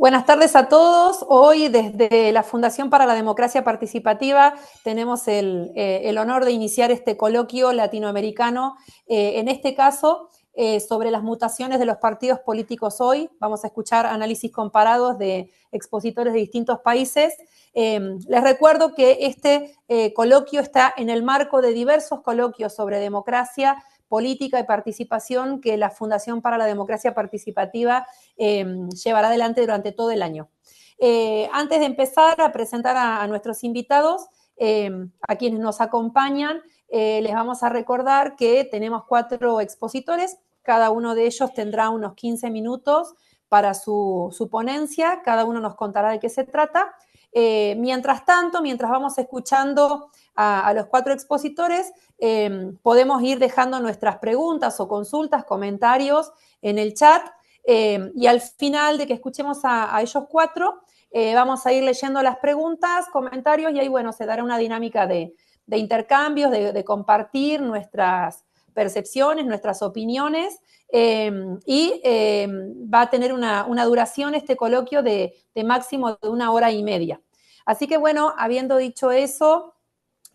Buenas tardes a todos. Hoy desde la Fundación para la Democracia Participativa tenemos el honor de iniciar este coloquio latinoamericano, en este caso sobre las mutaciones de los partidos políticos hoy. Vamos a escuchar análisis comparados de expositores de distintos países. Les recuerdo que este coloquio está en el marco de diversos coloquios sobre democracia, política y participación que la Fundación para la Democracia Participativa llevará adelante durante todo el año. Antes de empezar a presentar a nuestros invitados, a quienes nos acompañan, les vamos a recordar que tenemos 4 expositores, cada uno de ellos tendrá unos 15 minutos para su ponencia, cada uno nos contará de qué se trata. Mientras tanto, mientras vamos escuchando a los 4 expositores, podemos ir dejando nuestras preguntas o consultas, comentarios en el chat, y al final de que escuchemos a ellos 4, vamos a ir leyendo las preguntas, comentarios, y ahí, bueno, se dará una dinámica de intercambios, de compartir nuestras percepciones, nuestras opiniones, y va a tener una duración este coloquio de máximo de 1 hora y media. Así que, bueno, habiendo dicho eso,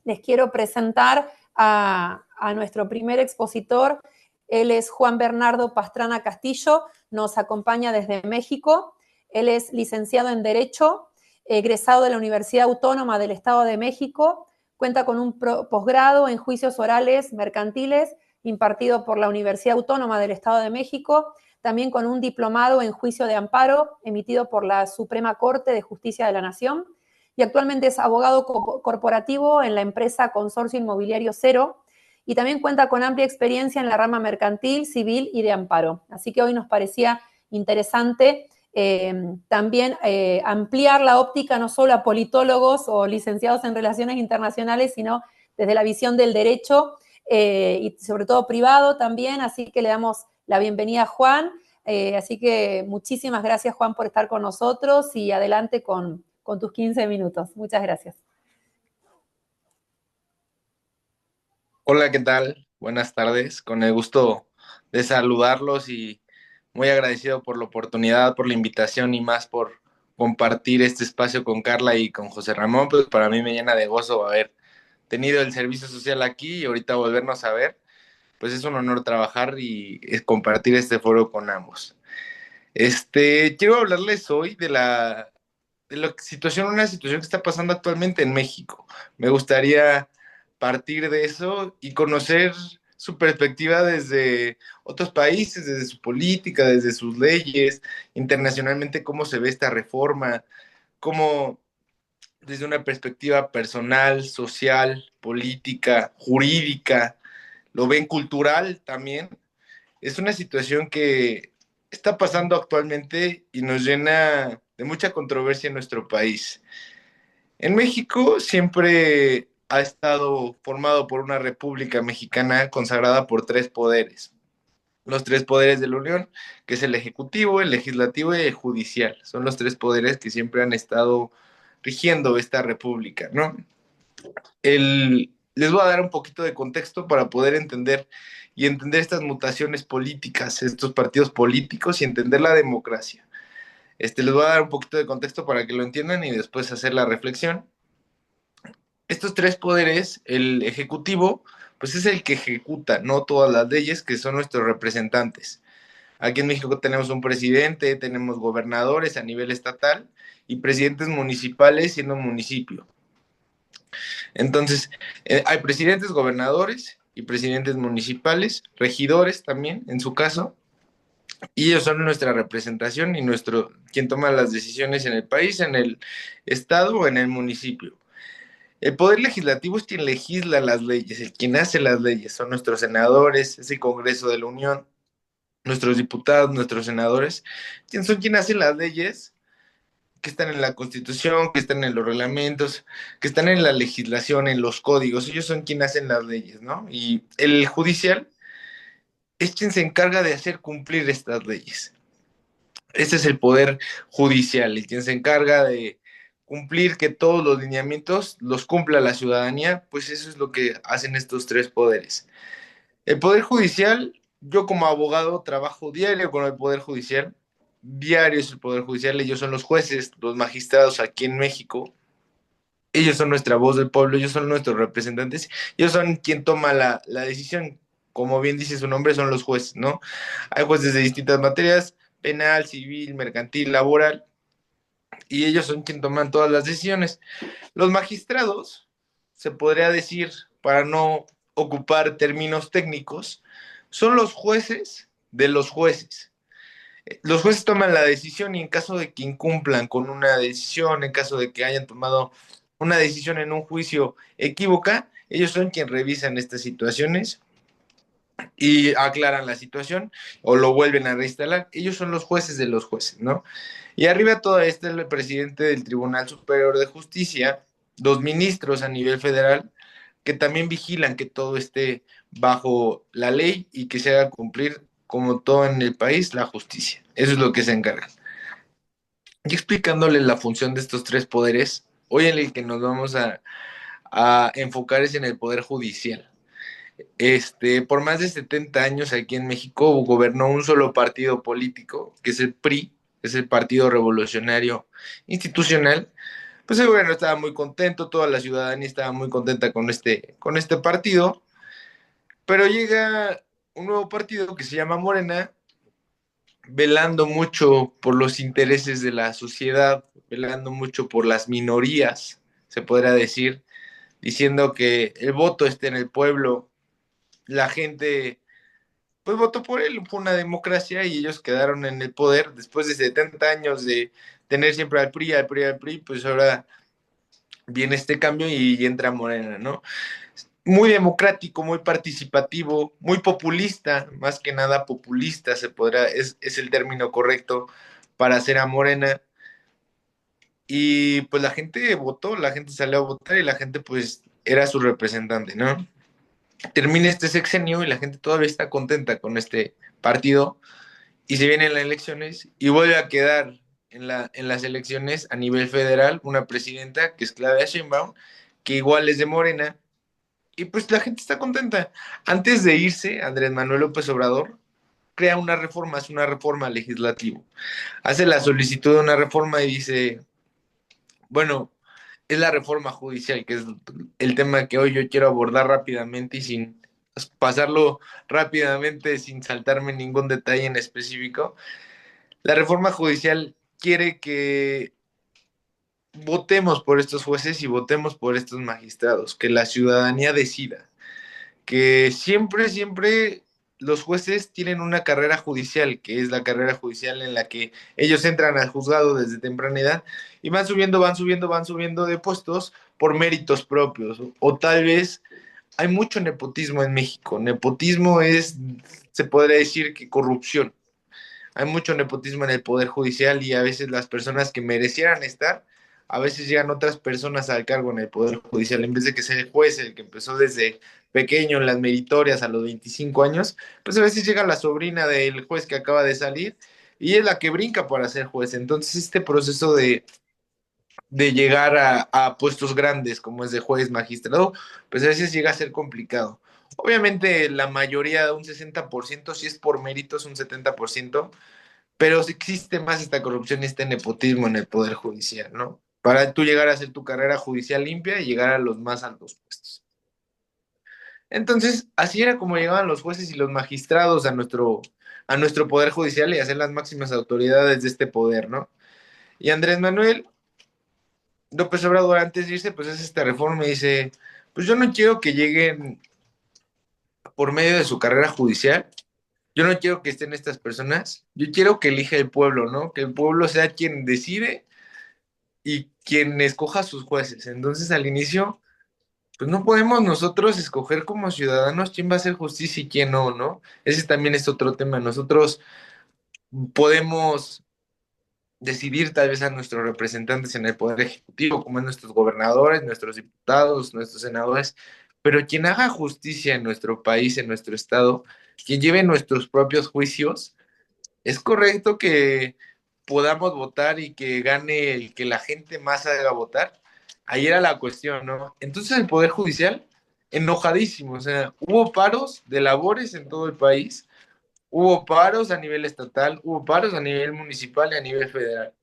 les quiero presentar a nuestro primer expositor. Él es Juan Bernardo Pastrana Castillo, nos acompaña desde México. Él es licenciado en Derecho, egresado de la Universidad Autónoma del Estado de México, cuenta con un posgrado en Juicios Orales Mercantiles impartido por la Universidad Autónoma del Estado de México, también con un diplomado en Juicio de Amparo emitido por la Suprema Corte de Justicia de la Nación, y actualmente es abogado corporativo en la empresa Consorcio Inmobiliario Cero, y también cuenta con amplia experiencia en la rama mercantil, civil y de amparo. Así que hoy nos parecía interesante también ampliar la óptica no solo a politólogos o licenciados en relaciones internacionales, sino desde la visión del derecho y sobre todo privado también. Así que le damos la bienvenida a Juan. Así que muchísimas gracias, Juan, por estar con nosotros, y adelante con tus 15 minutos. Muchas gracias. Hola, ¿qué tal? Buenas tardes. Con el gusto de saludarlos y muy agradecido por la oportunidad, por la invitación y más por compartir este espacio con Carla y con José Ramón. Pues para mí me llena de gozo haber tenido el servicio social aquí y ahorita volvernos a ver. Pues es un honor trabajar y compartir este foro con ambos. Quiero hablarles hoy una situación que está pasando actualmente en México. Me gustaría partir de eso y conocer su perspectiva desde otros países, desde su política, desde sus leyes, internacionalmente, cómo se ve esta reforma, cómo desde una perspectiva personal, social, política, jurídica, lo ven cultural también. Es una situación que está pasando actualmente y nos llena de mucha controversia en nuestro país. En México siempre ha estado formado por una república mexicana consagrada por 3 poderes. Los 3 poderes de la Unión, que es el ejecutivo, el legislativo y el judicial. Son los 3 poderes que siempre han estado rigiendo esta república, ¿no? Les voy a dar un poquito de contexto para poder entender estas mutaciones políticas, estos partidos políticos y entender la democracia. Les voy a dar un poquito de contexto para que lo entiendan y después hacer la reflexión. Estos 3 poderes, el ejecutivo, pues es el que ejecuta, no todas las leyes, que son nuestros representantes. Aquí en México tenemos un presidente, tenemos gobernadores a nivel estatal y presidentes municipales siendo un municipio. Entonces, hay presidentes, gobernadores y presidentes municipales, regidores también, en su caso, y ellos son nuestra representación y quien toma las decisiones en el país, en el estado o en el municipio. El poder legislativo es quien legisla las leyes, el quien hace las leyes, son nuestros senadores, es el Congreso de la Unión, nuestros diputados, nuestros senadores, son quienes hacen las leyes que están en la Constitución, que están en los reglamentos, que están en la legislación, en los códigos. Ellos son quienes hacen las leyes, ¿no? Y el judicial es quien se encarga de hacer cumplir estas leyes. Este es el poder judicial, el quien se encarga de cumplir que todos los lineamientos los cumpla la ciudadanía, pues eso es lo que hacen estos 3 poderes. El poder judicial, yo como abogado trabajo diario con el poder judicial, diario es el Poder Judicial, ellos son los jueces, los magistrados aquí en México, ellos son nuestra voz del pueblo, ellos son nuestros representantes, ellos son quien toma la decisión, como bien dice su nombre, son los jueces, ¿no? Hay jueces de distintas materias, penal, civil, mercantil, laboral, y ellos son quien toman todas las decisiones. Los magistrados, se podría decir, para no ocupar términos técnicos, son los jueces de los jueces. Los jueces toman la decisión y en caso de que incumplan con una decisión, en caso de que hayan tomado una decisión en un juicio equívoca, ellos son quienes revisan estas situaciones y aclaran la situación o lo vuelven a reinstalar. Ellos son los jueces de los jueces, ¿no? Y arriba todo esto el presidente del Tribunal Superior de Justicia, los ministros a nivel federal, que también vigilan que todo esté bajo la ley y que se haga cumplir, como todo en el país, la justicia. Eso es lo que se encargan. Y explicándole la función de estos tres poderes, hoy en el que nos vamos a enfocar es en el poder judicial. Por más de 70 años aquí en México gobernó un solo partido político, que es el PRI, es el Partido Revolucionario Institucional. Pues el gobierno estaba muy contento, toda la ciudadanía estaba muy contenta con este partido, pero llega un nuevo partido que se llama Morena, velando mucho por los intereses de la sociedad, velando mucho por las minorías, se podrá decir, diciendo que el voto esté en el pueblo, la gente pues votó por él, fue una democracia y ellos quedaron en el poder después de 70 años de tener siempre al PRI, al PRI, al PRI, pues ahora viene este cambio y entra Morena, ¿no? Muy democrático, muy participativo, muy populista, más que nada populista, es el término correcto para hacer a Morena. Y pues la gente votó, la gente salió a votar y la gente pues era su representante, ¿no? Termina este sexenio y la gente todavía está contenta con este partido y se vienen las elecciones y vuelve a quedar en las elecciones a nivel federal una presidenta que es Claudia Sheinbaum, que igual es de Morena, y pues la gente está contenta. Antes de irse, Andrés Manuel López Obrador crea una reforma, hace una reforma legislativa, hace la solicitud de una reforma y dice, bueno, es la reforma judicial, que es el tema que hoy yo quiero abordar rápidamente y sin pasarlo rápidamente, sin saltarme ningún detalle en específico. La reforma judicial quiere que votemos por estos jueces y votemos por estos magistrados, que la ciudadanía decida, que siempre, siempre los jueces tienen una carrera judicial, que es la carrera judicial en la que ellos entran al juzgado desde temprana edad y van subiendo, van subiendo, van subiendo de puestos por méritos propios, o tal vez hay mucho nepotismo en México. Nepotismo es, se podría decir que corrupción. Hay mucho nepotismo en el Poder Judicial y a veces las personas que merecieran estar, a veces llegan otras personas al cargo en el Poder Judicial, en vez de que sea el juez el que empezó desde pequeño en las meritorias a los 25 años, pues a veces llega la sobrina del juez que acaba de salir y es la que brinca para ser juez. Entonces este proceso de llegar a puestos grandes como es de juez, magistrado, pues a veces llega a ser complicado. Obviamente la mayoría, un 60%, si es por méritos, un 70%, pero sí existe más esta corrupción y este nepotismo en el Poder Judicial, ¿no? Para tú llegar a hacer tu carrera judicial limpia y llegar a los más altos puestos. Entonces, así era como llegaban los jueces y los magistrados a nuestro Poder Judicial y a ser las máximas autoridades de este poder, ¿no? Y Andrés Manuel López Obrador, antes de irse, pues hace esta reforma y dice, pues yo no quiero que lleguen por medio de su carrera judicial. Yo no quiero que estén estas personas, yo quiero que elija el pueblo, ¿no? Que el pueblo sea quien decide y quien escoja a sus jueces. Entonces, al inicio, pues no podemos nosotros escoger como ciudadanos quién va a hacer justicia y quién no, ¿no? Ese también es otro tema. Nosotros podemos decidir tal vez a nuestros representantes en el Poder Ejecutivo, como nuestros gobernadores, nuestros diputados, nuestros senadores, pero quien haga justicia en nuestro país, en nuestro estado, quien lleve nuestros propios juicios, es correcto que podamos votar y que gane el que la gente más haga votar. Ahí era la cuestión, ¿no? Entonces el Poder Judicial, enojadísimo, o sea, hubo paros de labores en todo el país Hubo paros a nivel estatal, hubo paros a nivel municipal y a nivel federal.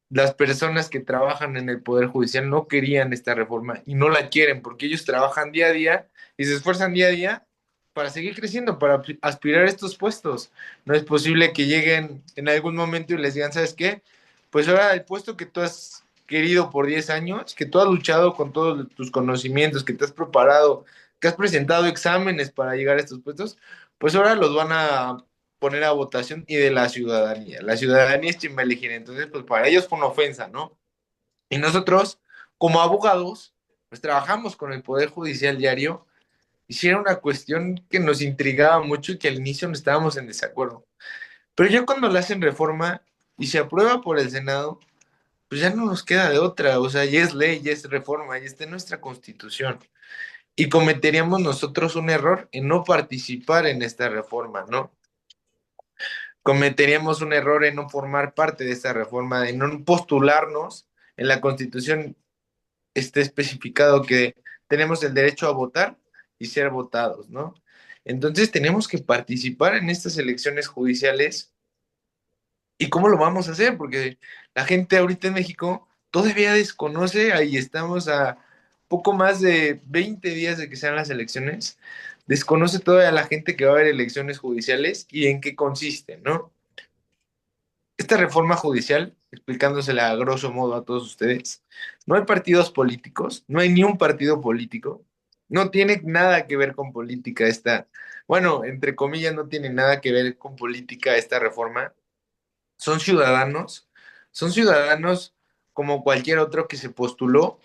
Las personas que trabajan en el Poder Judicial no querían esta reforma y no la quieren porque ellos trabajan día a día y se esfuerzan día a día para seguir creciendo, para aspirar a estos puestos. No es posible que lleguen en algún momento y les digan, ¿sabes qué? Pues ahora el puesto que tú has querido por 10 años, que tú has luchado con todos tus conocimientos, que te has preparado, que has presentado exámenes para llegar a estos puestos, pues ahora los van a poner a votación y de la ciudadanía. La ciudadanía es quien va a elegir. Entonces, pues para ellos fue una ofensa, ¿no? Y nosotros, como abogados, pues trabajamos con el Poder Judicial diario y sí era una cuestión que nos intrigaba mucho y que al inicio no estábamos en desacuerdo. Pero ya cuando la hacen reforma y se aprueba por el Senado, pues ya no nos queda de otra, o sea, ya es ley, ya es reforma, ya está en nuestra Constitución. Y cometeríamos nosotros un error en no participar en esta reforma, ¿no? Cometeríamos un error en no formar parte de esta reforma, de no postularnos. En la Constitución está especificado que tenemos el derecho a votar y ser votados, ¿no? Entonces tenemos que participar en estas elecciones judiciales. ¿Y cómo lo vamos a hacer? Porque la gente ahorita en México todavía desconoce, ahí estamos a poco más de 20 días de que sean las elecciones, desconoce todavía la gente que va a haber elecciones judiciales y en qué consiste, ¿no? Esta reforma judicial, explicándosela a grosso modo a todos ustedes, no hay partidos políticos, no hay ni un partido político, no tiene nada que ver con política esta, bueno, entre comillas, no tiene nada que ver con política esta reforma, son ciudadanos, son ciudadanos como cualquier otro que se postuló,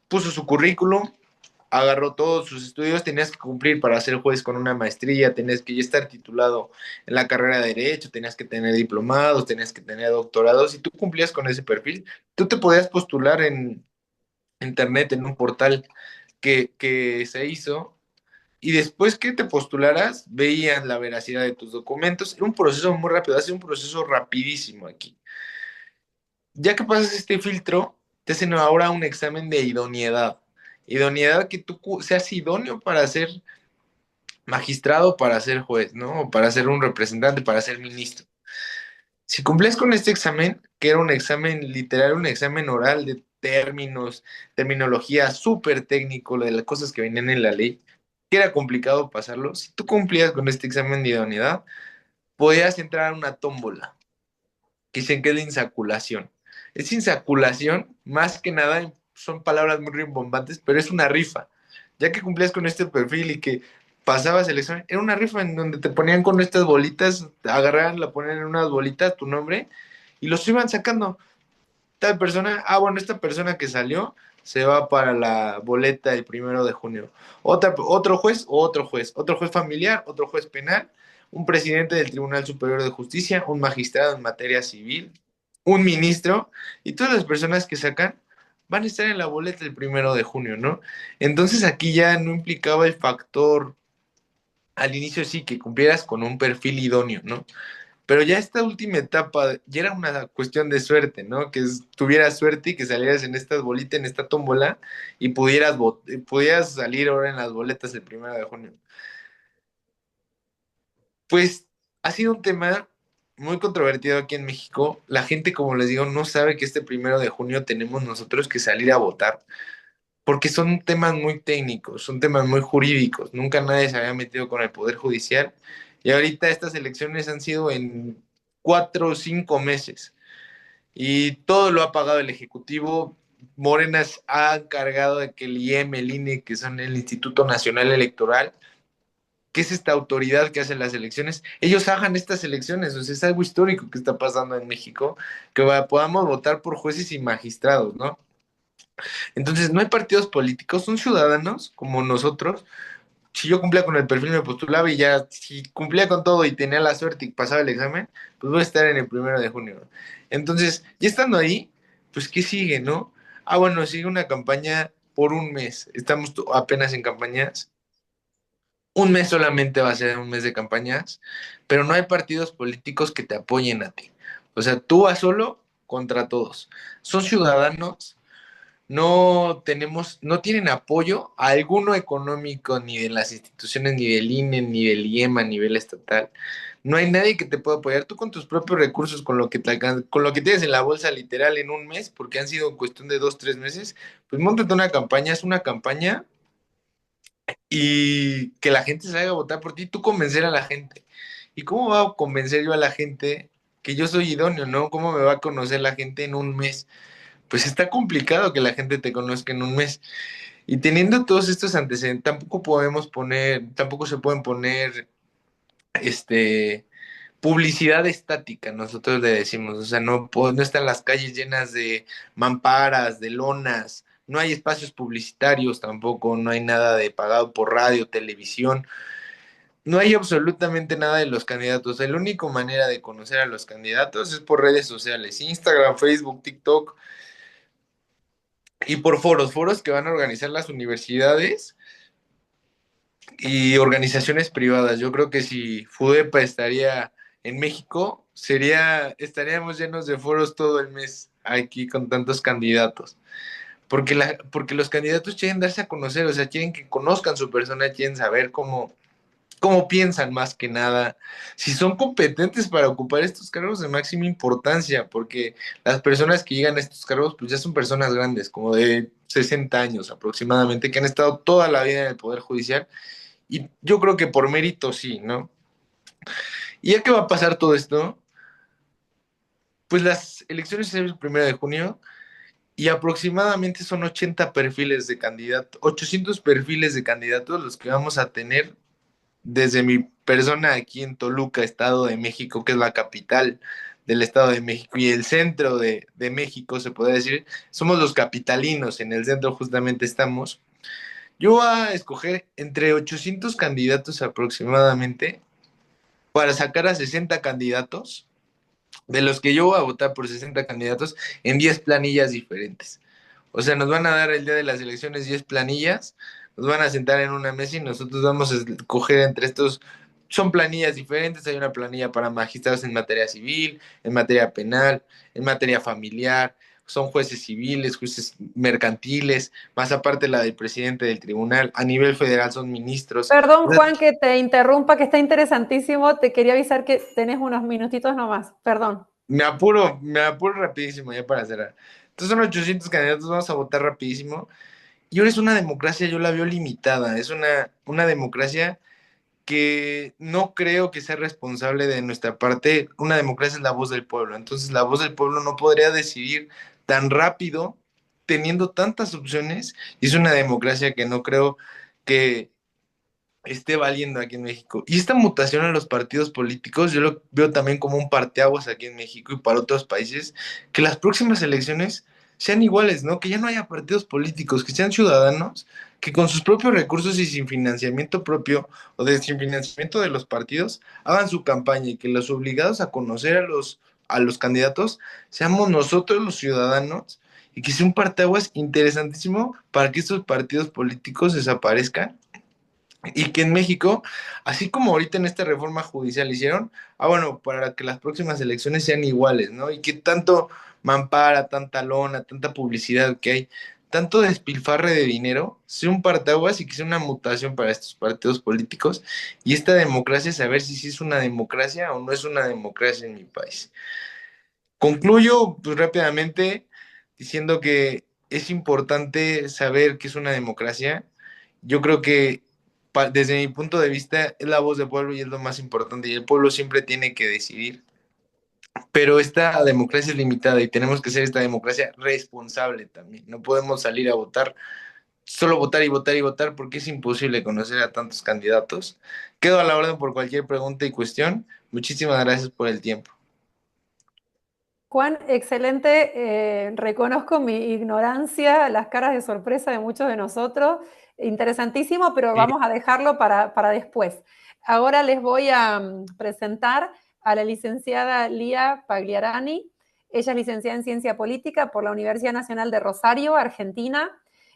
puso su currículum, agarró todos sus estudios, tenías que cumplir para ser juez con una maestría, tenías que ya estar titulado en la carrera de Derecho, tenías que tener diplomados, tenías que tener doctorados, y tú cumplías con ese perfil, tú te podías postular en internet, en un portal que se hizo, y después que te postularas, veían la veracidad de tus documentos, era un proceso muy rápido, hace un proceso rapidísimo aquí. Ya que pasas este filtro, te hacen ahora un examen de idoneidad. Idoneidad que tú seas idóneo para ser magistrado, para ser juez, ¿no? O para ser un representante, para ser ministro. Si cumplías con este examen, que era un examen literal, un examen oral de términos, terminología súper técnico, de las cosas que venían en la ley, que era complicado pasarlo, si tú cumplías con este examen de idoneidad, podías entrar a una tómbola que dicen que es la insaculación. Es insaculación, más que nada, son palabras muy rimbombantes, pero es una rifa. Ya que cumplías con este perfil y que pasabas el examen, era una rifa en donde te ponían con estas bolitas, agarraban, la ponían en unas bolitas, tu nombre, y los iban sacando. Tal persona, bueno, esta persona que salió se va para la boleta el 1 de junio. Otro juez, otro juez familiar, otro juez penal, un presidente del Tribunal Superior de Justicia, un magistrado en materia civil, un ministro, y todas las personas que sacan van a estar en la boleta el 1 de junio, ¿no? Entonces aquí ya no implicaba el factor, al inicio sí, que cumplieras con un perfil idóneo, ¿no? Pero ya esta última etapa ya era una cuestión de suerte, ¿no? Que tuvieras suerte y que salieras en estas bolitas, en esta tómbola, y pudieras salir ahora en las boletas el 1 de junio. Pues ha sido un tema muy controvertido aquí en México. La gente, como les digo, no sabe que este 1 de junio tenemos nosotros que salir a votar, porque son temas muy técnicos, son temas muy jurídicos. Nunca nadie se había metido con el Poder Judicial. Y ahorita estas elecciones han sido en 4 o 5 meses. Y todo lo ha pagado el Ejecutivo. Morena ha encargado de que el IEM, el INE, que son el Instituto Nacional Electoral, que es esta autoridad que hace las elecciones, ellos hagan estas elecciones. O sea, es algo histórico que está pasando en México, que podamos votar por jueces y magistrados, ¿no? Entonces, no hay partidos políticos, son ciudadanos como nosotros. Si yo cumplía con el perfil, me postulaba y ya, si cumplía con todo y tenía la suerte y pasaba el examen, pues voy a estar en el 1 de junio. Entonces, ya estando ahí, pues, ¿qué sigue, no? Bueno, sigue una campaña por un mes. Estamos apenas en campañas. Un mes solamente va a ser un mes de campañas, pero no hay partidos políticos que te apoyen a ti. O sea, tú vas solo contra todos. Son ciudadanos, no tienen apoyo alguno económico ni de las instituciones, ni del INE, ni del IEM a nivel estatal. No hay nadie que te pueda apoyar. Tú con tus propios recursos, con lo que con lo que tienes en la bolsa literal en un mes, porque han sido cuestión de 2, 3 meses, pues móntate una campaña, es una campaña y que la gente salga a votar por ti, tú convencer a la gente. ¿Y cómo va a convencer yo a la gente que yo soy idóneo, no? ¿Cómo me va a conocer la gente en un mes? Pues está complicado que la gente te conozca en un mes. Y teniendo todos estos antecedentes, tampoco se pueden poner, este, publicidad estática, nosotros le decimos, o sea, no están las calles llenas de mamparas, de lonas, no hay espacios publicitarios tampoco, no hay nada de pagado por radio, televisión, no hay absolutamente nada de los candidatos. La única manera de conocer a los candidatos es por redes sociales, Instagram, Facebook, TikTok y por foros que van a organizar las universidades y organizaciones privadas. Yo creo que si FUDEPA estaría en México, estaríamos llenos de foros todo el mes aquí con tantos candidatos. Porque los candidatos quieren darse a conocer, o sea, quieren que conozcan su persona, quieren saber cómo piensan más que nada, si son competentes para ocupar estos cargos de máxima importancia, porque las personas que llegan a estos cargos, pues ya son personas grandes, como de 60 años aproximadamente, que han estado toda la vida en el Poder Judicial y yo creo que por mérito sí, ¿no? ¿Y ya que va a pasar todo esto? Pues las elecciones son el 1 de junio y aproximadamente son 80 perfiles de candidatos, 800 perfiles de candidatos los que vamos a tener desde mi persona aquí en Toluca, Estado de México, que es la capital del Estado de México y el centro de México, se puede decir. Somos los capitalinos, en el centro justamente estamos. Yo voy a escoger entre 800 candidatos aproximadamente para sacar a 60 candidatos, de los que yo voy a votar por 60 candidatos en 10 planillas diferentes. O sea, nos van a dar el día de las elecciones 10 planillas, nos van a sentar en una mesa y nosotros vamos a escoger entre estos. Son planillas diferentes, hay una planilla para magistrados en materia civil, en materia penal, en materia familiar, son jueces civiles, jueces mercantiles, más aparte la del presidente del tribunal, a nivel federal son ministros. Perdón, O sea, Juan, que te interrumpa, que está interesantísimo. Te quería avisar que tenés unos minutitos nomás. Perdón. me apuro rapidísimo ya para cerrar. Entonces son 800 candidatos, vamos a votar rapidísimo. Y ahora es una democracia, yo la veo limitada, es una democracia que no creo que sea responsable de nuestra parte. Una democracia es la voz del pueblo, entonces la voz del pueblo no podría decidir tan rápido teniendo tantas opciones y es una democracia que no creo que esté valiendo aquí en México. Y esta mutación en los partidos políticos, yo lo veo también como un parteaguas aquí en México y para otros países, que las próximas elecciones sean iguales, ¿no? Que ya no haya partidos políticos, que sean ciudadanos, que con sus propios recursos y sin financiamiento propio o sin financiamiento de los partidos, hagan su campaña y que los obligados a conocer a los candidatos seamos nosotros los ciudadanos y que sea un parteaguas interesantísimo para que estos partidos políticos desaparezcan y que en México, así como ahorita en esta reforma judicial hicieron, bueno, para que las próximas elecciones sean iguales, ¿no? Y que tanto mampara, tanta lona, tanta publicidad que hay, tanto despilfarre de dinero, sea un partaguas y que sea una mutación para estos partidos políticos y esta democracia, saber si sí es una democracia o no es una democracia en mi país. Concluyo, pues rápidamente, diciendo que es importante saber qué es una democracia. Yo creo que desde mi punto de vista es la voz del pueblo y es lo más importante y el pueblo siempre tiene que decidir, pero esta democracia es limitada y tenemos que ser esta democracia responsable también. No podemos salir a votar, solo votar y votar y votar porque es imposible conocer a tantos candidatos. Quedo a la orden por cualquier pregunta y cuestión. Muchísimas gracias por el tiempo. Juan, excelente. Reconozco mi ignorancia, las caras de sorpresa de muchos de nosotros. Interesantísimo, pero Sí. vamos a dejarlo para después. Ahora les voy a presentar a la licenciada Lía Pagliarani. Ella es licenciada en Ciencia Política por la Universidad Nacional de Rosario, Argentina.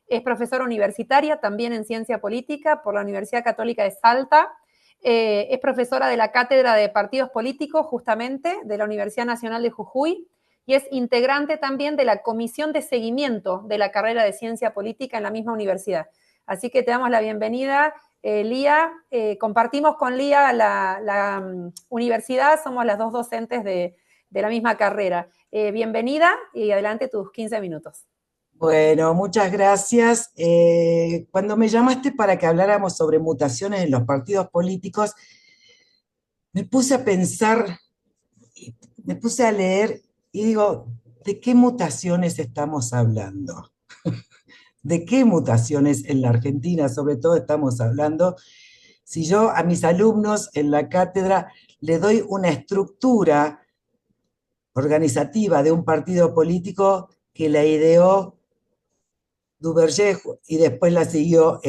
Es profesora universitaria también en Ciencia Política por la Universidad Católica de Salta. Es profesora de la Cátedra de Partidos Políticos, justamente, de la Universidad Nacional de Jujuy, y es integrante también de la comisión de seguimiento de la carrera de ciencia política en la misma universidad. Así que te damos la bienvenida, Lía. Compartimos con Lía la universidad, somos las dos docentes de la misma carrera. Bienvenida y adelante tus 15 minutos. Bueno, muchas gracias. Cuando me llamaste para que habláramos sobre mutaciones en los partidos políticos, me puse a pensar, me puse a leer y digo, ¿de qué mutaciones estamos hablando? ¿De qué mutaciones en la Argentina, sobre todo, estamos hablando? Si yo a mis alumnos en la cátedra le doy una estructura organizativa de un partido político que la ideó Duverger y después la siguió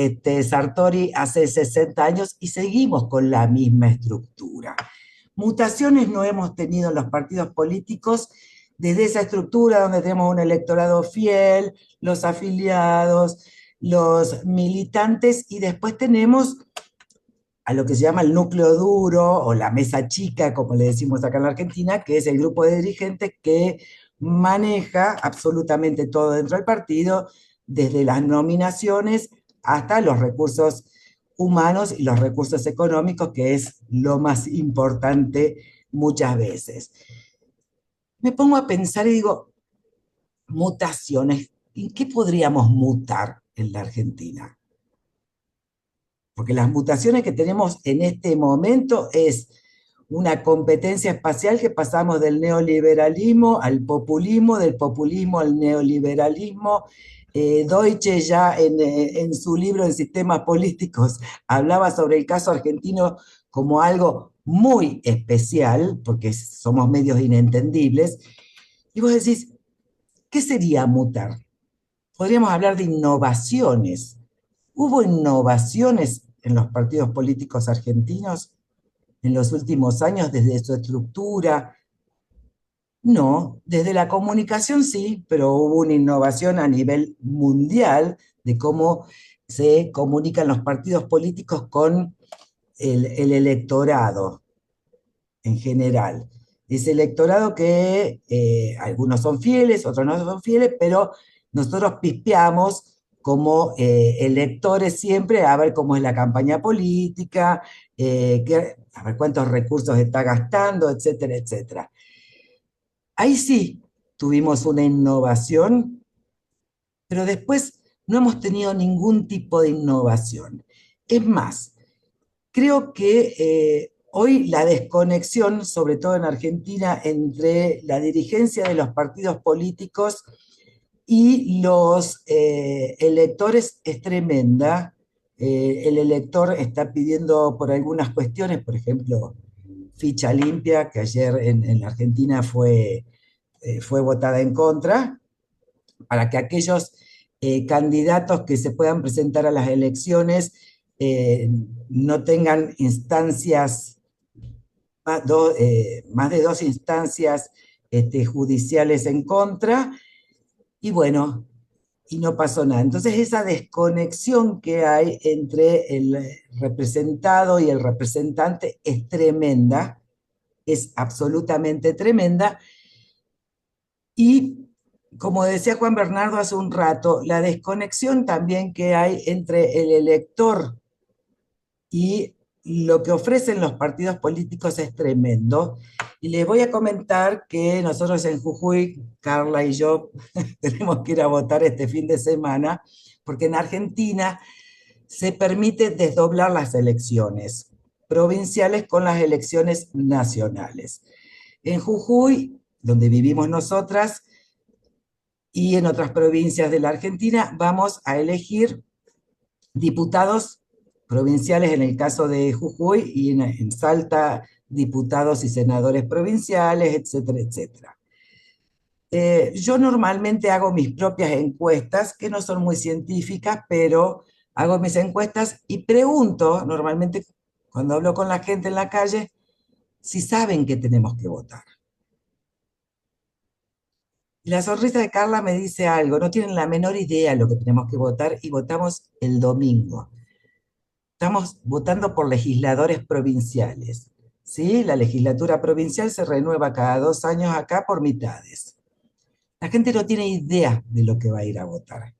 Sartori hace 60 años y seguimos con la misma estructura. Mutaciones no hemos tenido en los partidos políticos desde esa estructura donde tenemos un electorado fiel, los afiliados, los militantes, y después tenemos a lo que se llama el núcleo duro o la mesa chica, como le decimos acá en la Argentina, que es el grupo de dirigentes que maneja absolutamente todo dentro del partido, desde las nominaciones hasta los recursos humanos y los recursos económicos, que es lo más importante muchas veces. Me pongo a pensar y digo, mutaciones, ¿en qué podríamos mutar en la Argentina? Porque las mutaciones que tenemos en este momento es una competencia espacial que pasamos del neoliberalismo al populismo, del populismo al neoliberalismo. Deutsche ya en su libro en Sistemas Políticos hablaba sobre el caso argentino como algo muy especial, porque somos medios inentendibles, y vos decís, ¿qué sería mutar? Podríamos hablar de innovaciones. ¿Hubo innovaciones en los partidos políticos argentinos en los últimos años desde su estructura? No, desde la comunicación sí, pero hubo una innovación a nivel mundial de cómo se comunican los partidos políticos con el electorado en general. Ese electorado que algunos son fieles, otros no son fieles, pero nosotros pispeamos como electores siempre a ver cómo es la campaña política, a ver cuántos recursos está gastando, etcétera, etcétera. Ahí sí tuvimos una innovación, pero después no hemos tenido ningún tipo de innovación. Es más, creo que hoy la desconexión, sobre todo en Argentina, entre la dirigencia de los partidos políticos y los electores es tremenda. El elector está pidiendo por algunas cuestiones, por ejemplo, ficha limpia, que ayer en la Argentina fue votada en contra, para que aquellos candidatos que se puedan presentar a las elecciones no tengan instancias, más de dos instancias judiciales en contra, y bueno, y no pasó nada. Entonces esa desconexión que hay entre el representado y el representante es tremenda, es absolutamente tremenda, y como decía Juan Bernardo hace un rato, la desconexión también que hay entre el elector y lo que ofrecen los partidos políticos es tremendo. Y les voy a comentar que nosotros en Jujuy, Carla y yo, tenemos que ir a votar este fin de semana, porque en Argentina se permite desdoblar las elecciones provinciales con las elecciones nacionales. En Jujuy, donde vivimos nosotras, y en otras provincias de la Argentina, vamos a elegir diputados provinciales en el caso de Jujuy, y en Salta diputados y senadores provinciales, etcétera, etcétera. Yo normalmente hago mis propias encuestas, que no son muy científicas, pero hago mis encuestas y pregunto, normalmente cuando hablo con la gente en la calle, si saben que tenemos que votar. Y la sonrisa de Carla me dice algo, no tienen la menor idea de lo que tenemos que votar, y votamos el domingo. Estamos votando por legisladores provinciales, ¿sí? La legislatura provincial se renueva cada 2 años acá por mitades. la gente no tiene idea de lo que va a ir a votar.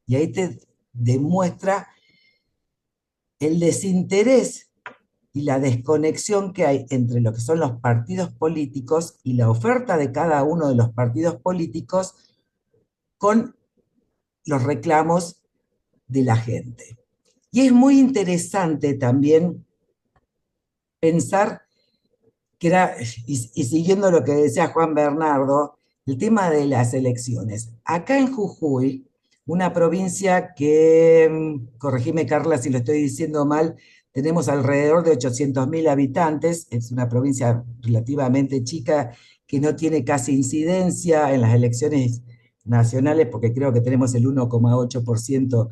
Y ahí te demuestra el desinterés y la desconexión que hay entre lo que son los partidos políticos y la oferta de cada uno de los partidos políticos con los reclamos de la gente. Y es muy interesante también pensar que era, y siguiendo lo que decía Juan Bernardo, el tema de las elecciones. Acá en Jujuy, una provincia que, corregime Carla si lo estoy diciendo mal, tenemos alrededor de 800.000 habitantes, es una provincia relativamente chica que no tiene casi incidencia en las elecciones nacionales, porque creo que tenemos el 1,8%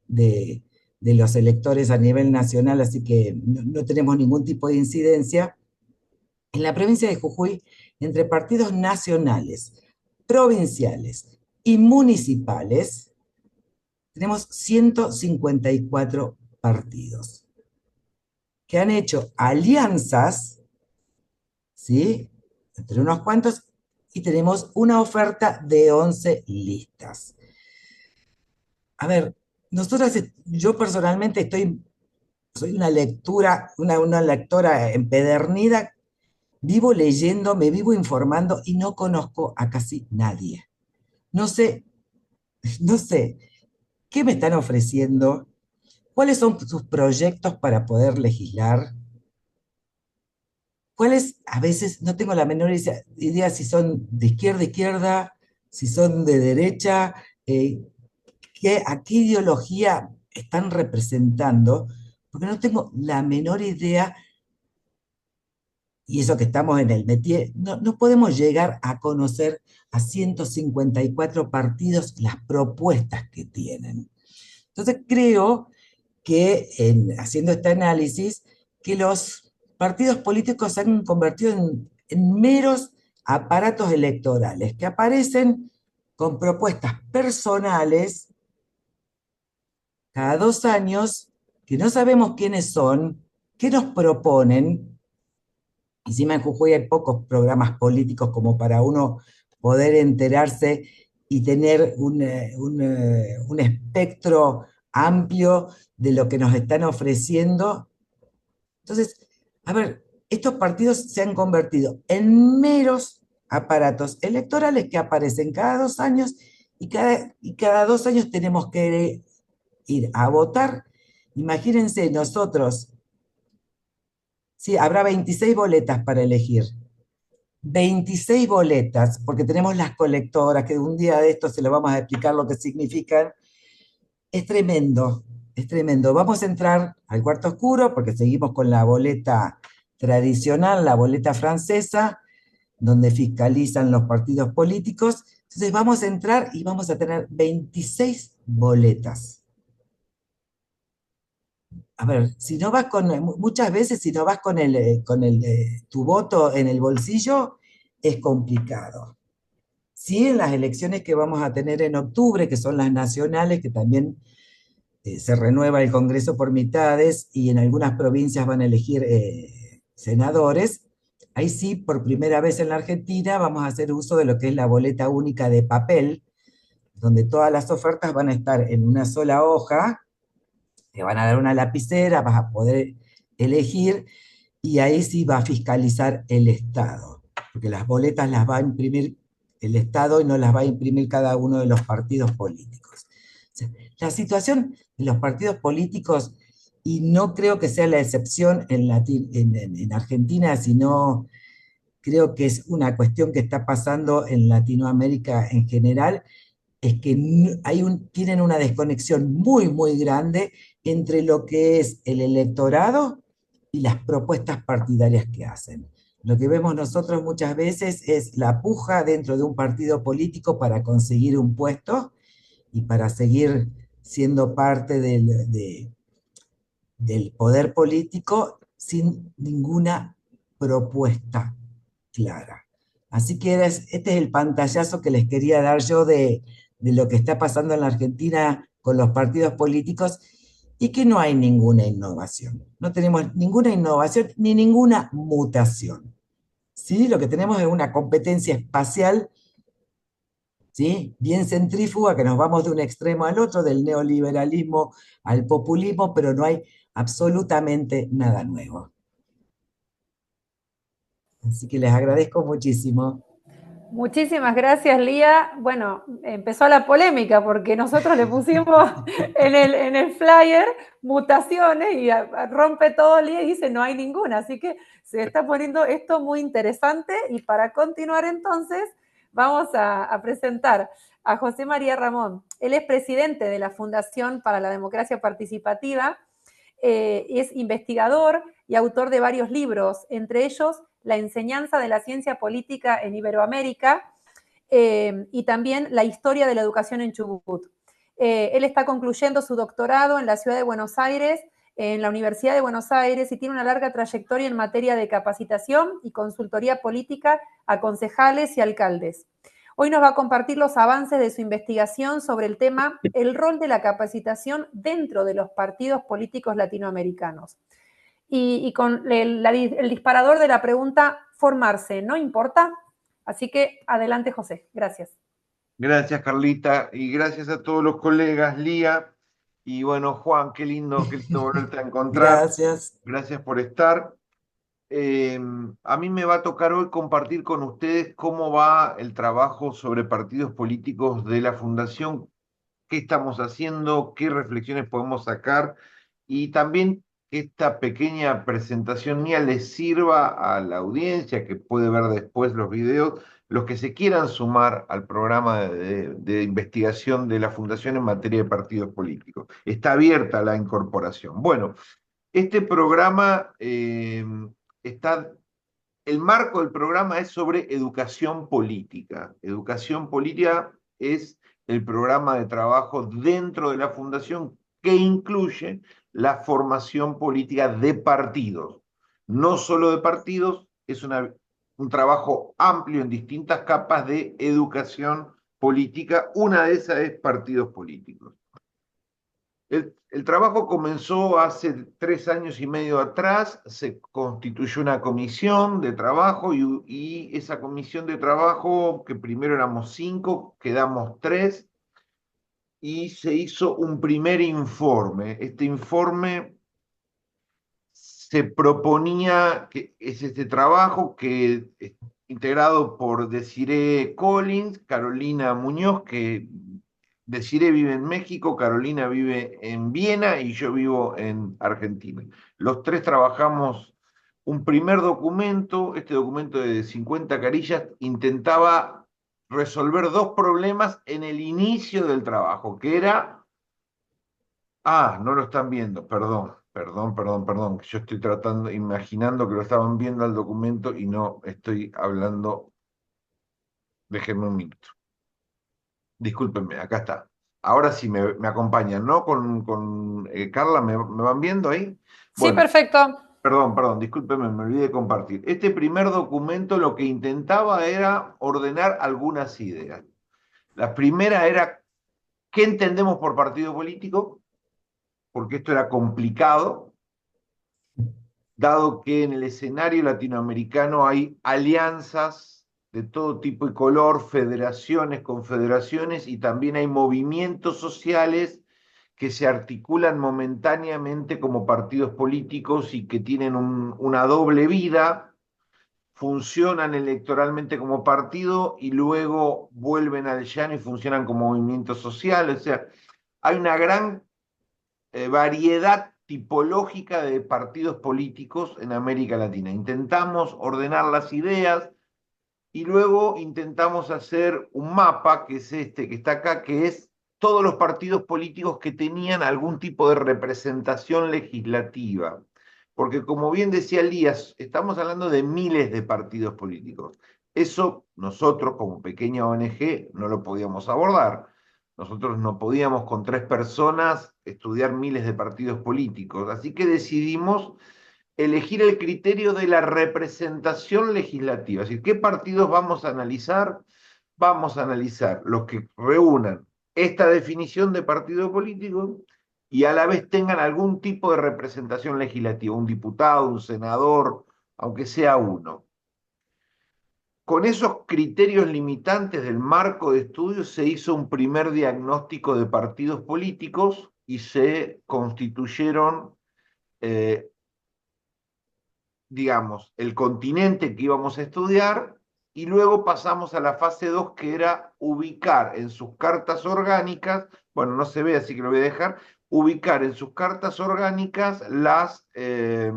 de los electores a nivel nacional, así que no tenemos ningún tipo de incidencia. En la provincia de Jujuy, entre partidos nacionales, provinciales y municipales, tenemos 154 partidos que han hecho alianzas, ¿sí? Entre unos cuantos, y tenemos una oferta de 11 listas. A ver, yo personalmente soy una lectora empedernida. Vivo leyendo, me vivo informando y no conozco a casi nadie. No sé, no sé, ¿qué me están ofreciendo? ¿Cuáles son sus proyectos para poder legislar? ¿Cuáles? A veces no tengo la menor idea si son de izquierda a izquierda, si son de derecha, a qué ideología están representando, porque no tengo la menor idea. Y eso que estamos en el métier, no podemos llegar a conocer a 154 partidos las propuestas que tienen. Entonces creo que haciendo este análisis, que los partidos políticos se han convertido en meros aparatos electorales que aparecen con propuestas personales cada 2 años, que no sabemos quiénes son, qué nos proponen. Encima en Jujuy hay pocos programas políticos como para uno poder enterarse y tener un espectro amplio de lo que nos están ofreciendo. Entonces, a ver, estos partidos se han convertido en meros aparatos electorales que aparecen cada 2 años y cada 2 años tenemos que ir a votar. Imagínense nosotros, sí, habrá 26 boletas para elegir. 26 boletas, porque tenemos las colectoras, que un día de esto se lo vamos a explicar lo que significan. Es tremendo, es tremendo. Vamos a entrar al cuarto oscuro, porque seguimos con la boleta tradicional, la boleta francesa, donde fiscalizan los partidos políticos. Entonces vamos a entrar y vamos a tener 26 boletas. A ver, si no vas muchas veces si no vas con tu voto en el bolsillo, es complicado. Sí, en las elecciones que vamos a tener en octubre, que son las nacionales, que también se renueva el Congreso por mitades y en algunas provincias van a elegir senadores, ahí sí, por primera vez en la Argentina, vamos a hacer uso de lo que es la boleta única de papel, donde todas las ofertas van a estar en una sola hoja, te van a dar una lapicera, vas a poder elegir, y ahí sí va a fiscalizar el Estado, porque las boletas las va a imprimir el Estado y no las va a imprimir cada uno de los partidos políticos. O sea, la situación de los partidos políticos, y no creo que sea la excepción en Argentina, sino creo que es una cuestión que está pasando en Latinoamérica en general, es que tienen una desconexión muy, muy grande entre lo que es el electorado y las propuestas partidarias que hacen. Lo que vemos nosotros muchas veces es la puja dentro de un partido político para conseguir un puesto y para seguir siendo parte del poder político sin ninguna propuesta clara. Así que este es el pantallazo que les quería dar yo de lo que está pasando en la Argentina con los partidos políticos y que no hay ninguna innovación. No tenemos ninguna innovación ni ninguna mutación. ¿Sí? Lo que tenemos es una competencia espacial ¿sí? Bien centrífuga, que nos vamos de un extremo al otro, del neoliberalismo al populismo, pero no hay absolutamente nada nuevo. Así que les agradezco muchísimo. Muchísimas gracias, Lía. Bueno, empezó la polémica porque nosotros le pusimos en el flyer mutaciones y rompe todo Lía y dice no hay ninguna. Así que se está poniendo esto muy interesante y para continuar entonces vamos a presentar a José María Ramón. Él es presidente de la Fundación para la Democracia Participativa, es investigador y autor de varios libros, entre ellos La enseñanza de la ciencia política en Iberoamérica y también La historia de la educación en Chubut. Él está concluyendo su doctorado en la ciudad de Buenos Aires, en la Universidad de Buenos Aires, y tiene una larga trayectoria en materia de capacitación y consultoría política a concejales y alcaldes. Hoy nos va a compartir los avances de su investigación sobre el tema el rol de la capacitación dentro de los partidos políticos latinoamericanos. Y con el disparador de la pregunta, formarse, ¿no importa? Así que adelante, José. Gracias. Gracias, Carlita, y gracias a todos los colegas, Lía. Y bueno, Juan, qué lindo volverte a encontrar. Gracias. Gracias por estar. A mí me va a tocar hoy compartir con ustedes cómo va el trabajo sobre partidos políticos de la Fundación, qué estamos haciendo, qué reflexiones podemos sacar y también que esta pequeña presentación mía les sirva a la audiencia que puede ver después los videos, los que se quieran sumar al programa de investigación de la Fundación en materia de partidos políticos. Está abierta la incorporación. Bueno, este programa está... El marco del programa es sobre educación política. Educación política es el programa de trabajo dentro de la Fundación que incluye la formación política de partidos. No solo de partidos, es un trabajo amplio en distintas capas de educación política. Una de esas es partidos políticos. El trabajo comenzó hace 3 años y medio atrás, se constituyó una comisión de trabajo y esa comisión de trabajo, que primero éramos 5, quedamos 3, y se hizo un primer informe. Este informe se proponía, que es este trabajo que es integrado por Desiree Collins, Carolina Muñoz, que Desiree vive en México, Carolina vive en Viena y yo vivo en Argentina. Los tres trabajamos un primer documento, este documento de 50 carillas intentaba resolver dos problemas en el inicio del trabajo, que era... Ah, no lo están viendo, perdón, que yo estoy tratando, imaginando que lo estaban viendo al documento y no estoy hablando. Déjenme un minuto. Discúlpenme, acá está. Ahora sí me acompañan, ¿no? Con Carla, ¿me van viendo ahí? Sí, Bueno, perfecto. perdón, discúlpenme, me olvidé de compartir. Este primer documento lo que intentaba era ordenar algunas ideas. La primera era, ¿qué entendemos por partido político? Porque esto era complicado, dado que en el escenario latinoamericano hay alianzas de todo tipo y color, federaciones, confederaciones, y también hay movimientos sociales que se articulan momentáneamente como partidos políticos y que tienen una doble vida, funcionan electoralmente como partido y luego vuelven al llano y funcionan como movimientos sociales. O sea, hay una gran variedad tipológica de partidos políticos en América Latina. Intentamos ordenar las ideas y luego intentamos hacer un mapa, que es este que está acá, que es todos los partidos políticos que tenían algún tipo de representación legislativa. Porque como bien decía Elías, estamos hablando de miles de partidos políticos. Eso nosotros como pequeña ONG no lo podíamos abordar. Nosotros no podíamos con 3 personas estudiar miles de partidos políticos. Así que decidimos elegir el criterio de la representación legislativa. Es decir, ¿qué partidos vamos a analizar? Vamos a analizar los que reúnan esta definición de partido político y a la vez tengan algún tipo de representación legislativa, un diputado, un senador, aunque sea uno. con esos criterios limitantes del marco de estudio se hizo un primer diagnóstico de partidos políticos y se constituyeron, digamos, el continente que íbamos a estudiar, y luego pasamos a la fase 2, que era ubicar en sus cartas orgánicas, bueno, no se ve, así que lo voy a dejar, ubicar en sus cartas orgánicas el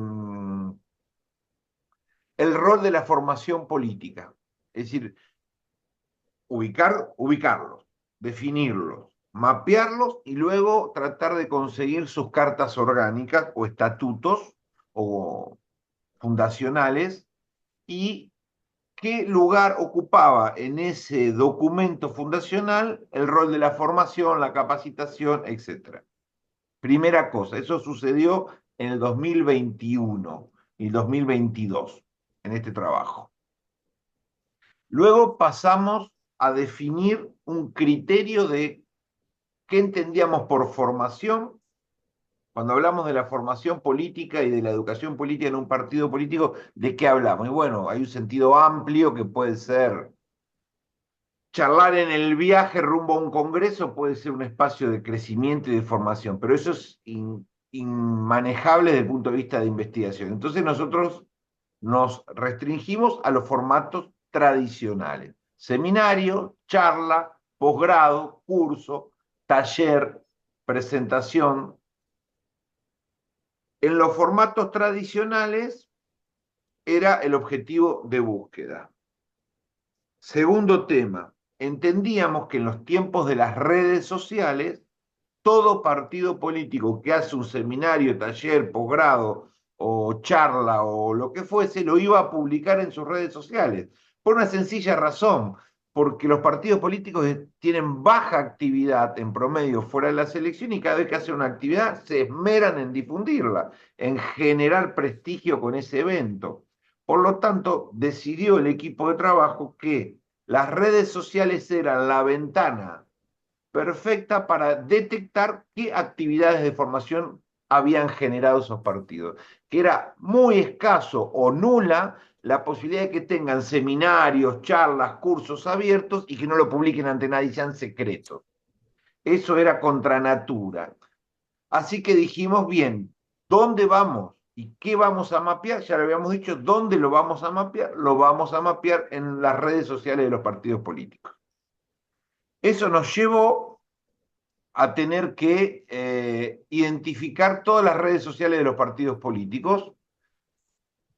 rol de la formación política. Es decir, ubicarlos, definirlos, mapearlos y luego tratar de conseguir sus cartas orgánicas o estatutos o fundacionales, y qué lugar ocupaba en ese documento fundacional el rol de la formación, la capacitación, etc. Primera cosa, eso sucedió en el 2021 y 2022 en este trabajo. Luego pasamos a definir un criterio de qué entendíamos por formación. Cuando hablamos de la formación política y de la educación política en un partido político, ¿de qué hablamos? Y bueno, hay un sentido amplio que puede ser charlar en el viaje rumbo a un congreso, puede ser un espacio de crecimiento y de formación, pero eso es inmanejable desde el punto de vista de investigación. Entonces nosotros nos restringimos a los formatos tradicionales: seminario, charla, posgrado, curso, taller, presentación. En los formatos tradicionales era el objetivo de búsqueda. Segundo tema, entendíamos que en los tiempos de las redes sociales, todo partido político que hace un seminario, taller, posgrado o charla o lo que fuese, lo iba a publicar en sus redes sociales, por una sencilla razón: porque los partidos políticos tienen baja actividad en promedio fuera de la selección, y cada vez que hacen una actividad se esmeran en difundirla, en generar prestigio con ese evento. Por lo tanto, decidió el equipo de trabajo que las redes sociales eran la ventana perfecta para detectar qué actividades de formación habían generado esos partidos, que era muy escaso o nula la posibilidad de que tengan seminarios, charlas, cursos abiertos y que no lo publiquen ante nadie, sean secretos. Eso era contra natura. Así que dijimos, bien, ¿dónde vamos y qué vamos a mapear? Ya lo habíamos dicho, ¿dónde lo vamos a mapear? Lo vamos a mapear en las redes sociales de los partidos políticos. Eso nos llevó a tener que identificar todas las redes sociales de los partidos políticos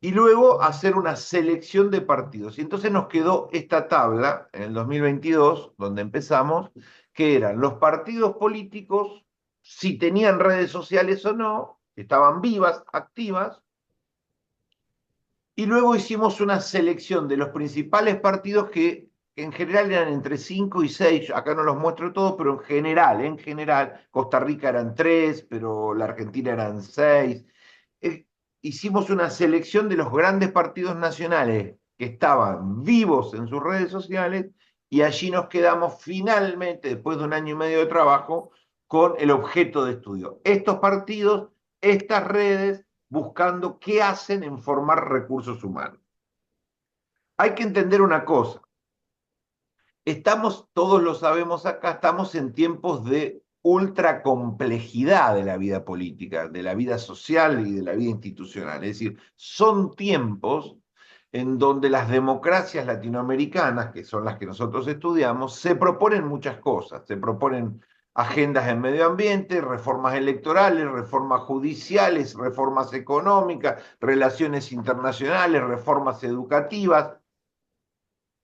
y luego hacer una selección de partidos. Y entonces nos quedó esta tabla en el 2022, donde empezamos, que eran los partidos políticos, si tenían redes sociales o no, estaban vivas, activas, y luego hicimos una selección de los principales partidos que en general eran entre 5 y 6, acá no los muestro todos, pero en general, Costa Rica eran 3, pero la Argentina eran 6. Hicimos una selección de los grandes partidos nacionales que estaban vivos en sus redes sociales, y allí nos quedamos finalmente, después de un año y medio de trabajo, con el objeto de estudio: estos partidos, estas redes, buscando qué hacen en formar recursos humanos. Hay que entender una cosa: todos lo sabemos acá, estamos en tiempos de ultra complejidad de la vida política, de la vida social y de la vida institucional. Es decir, son tiempos en donde las democracias latinoamericanas, que son las que nosotros estudiamos, se proponen muchas cosas. Se proponen agendas en medio ambiente, reformas electorales, reformas judiciales, reformas económicas, relaciones internacionales, reformas educativas.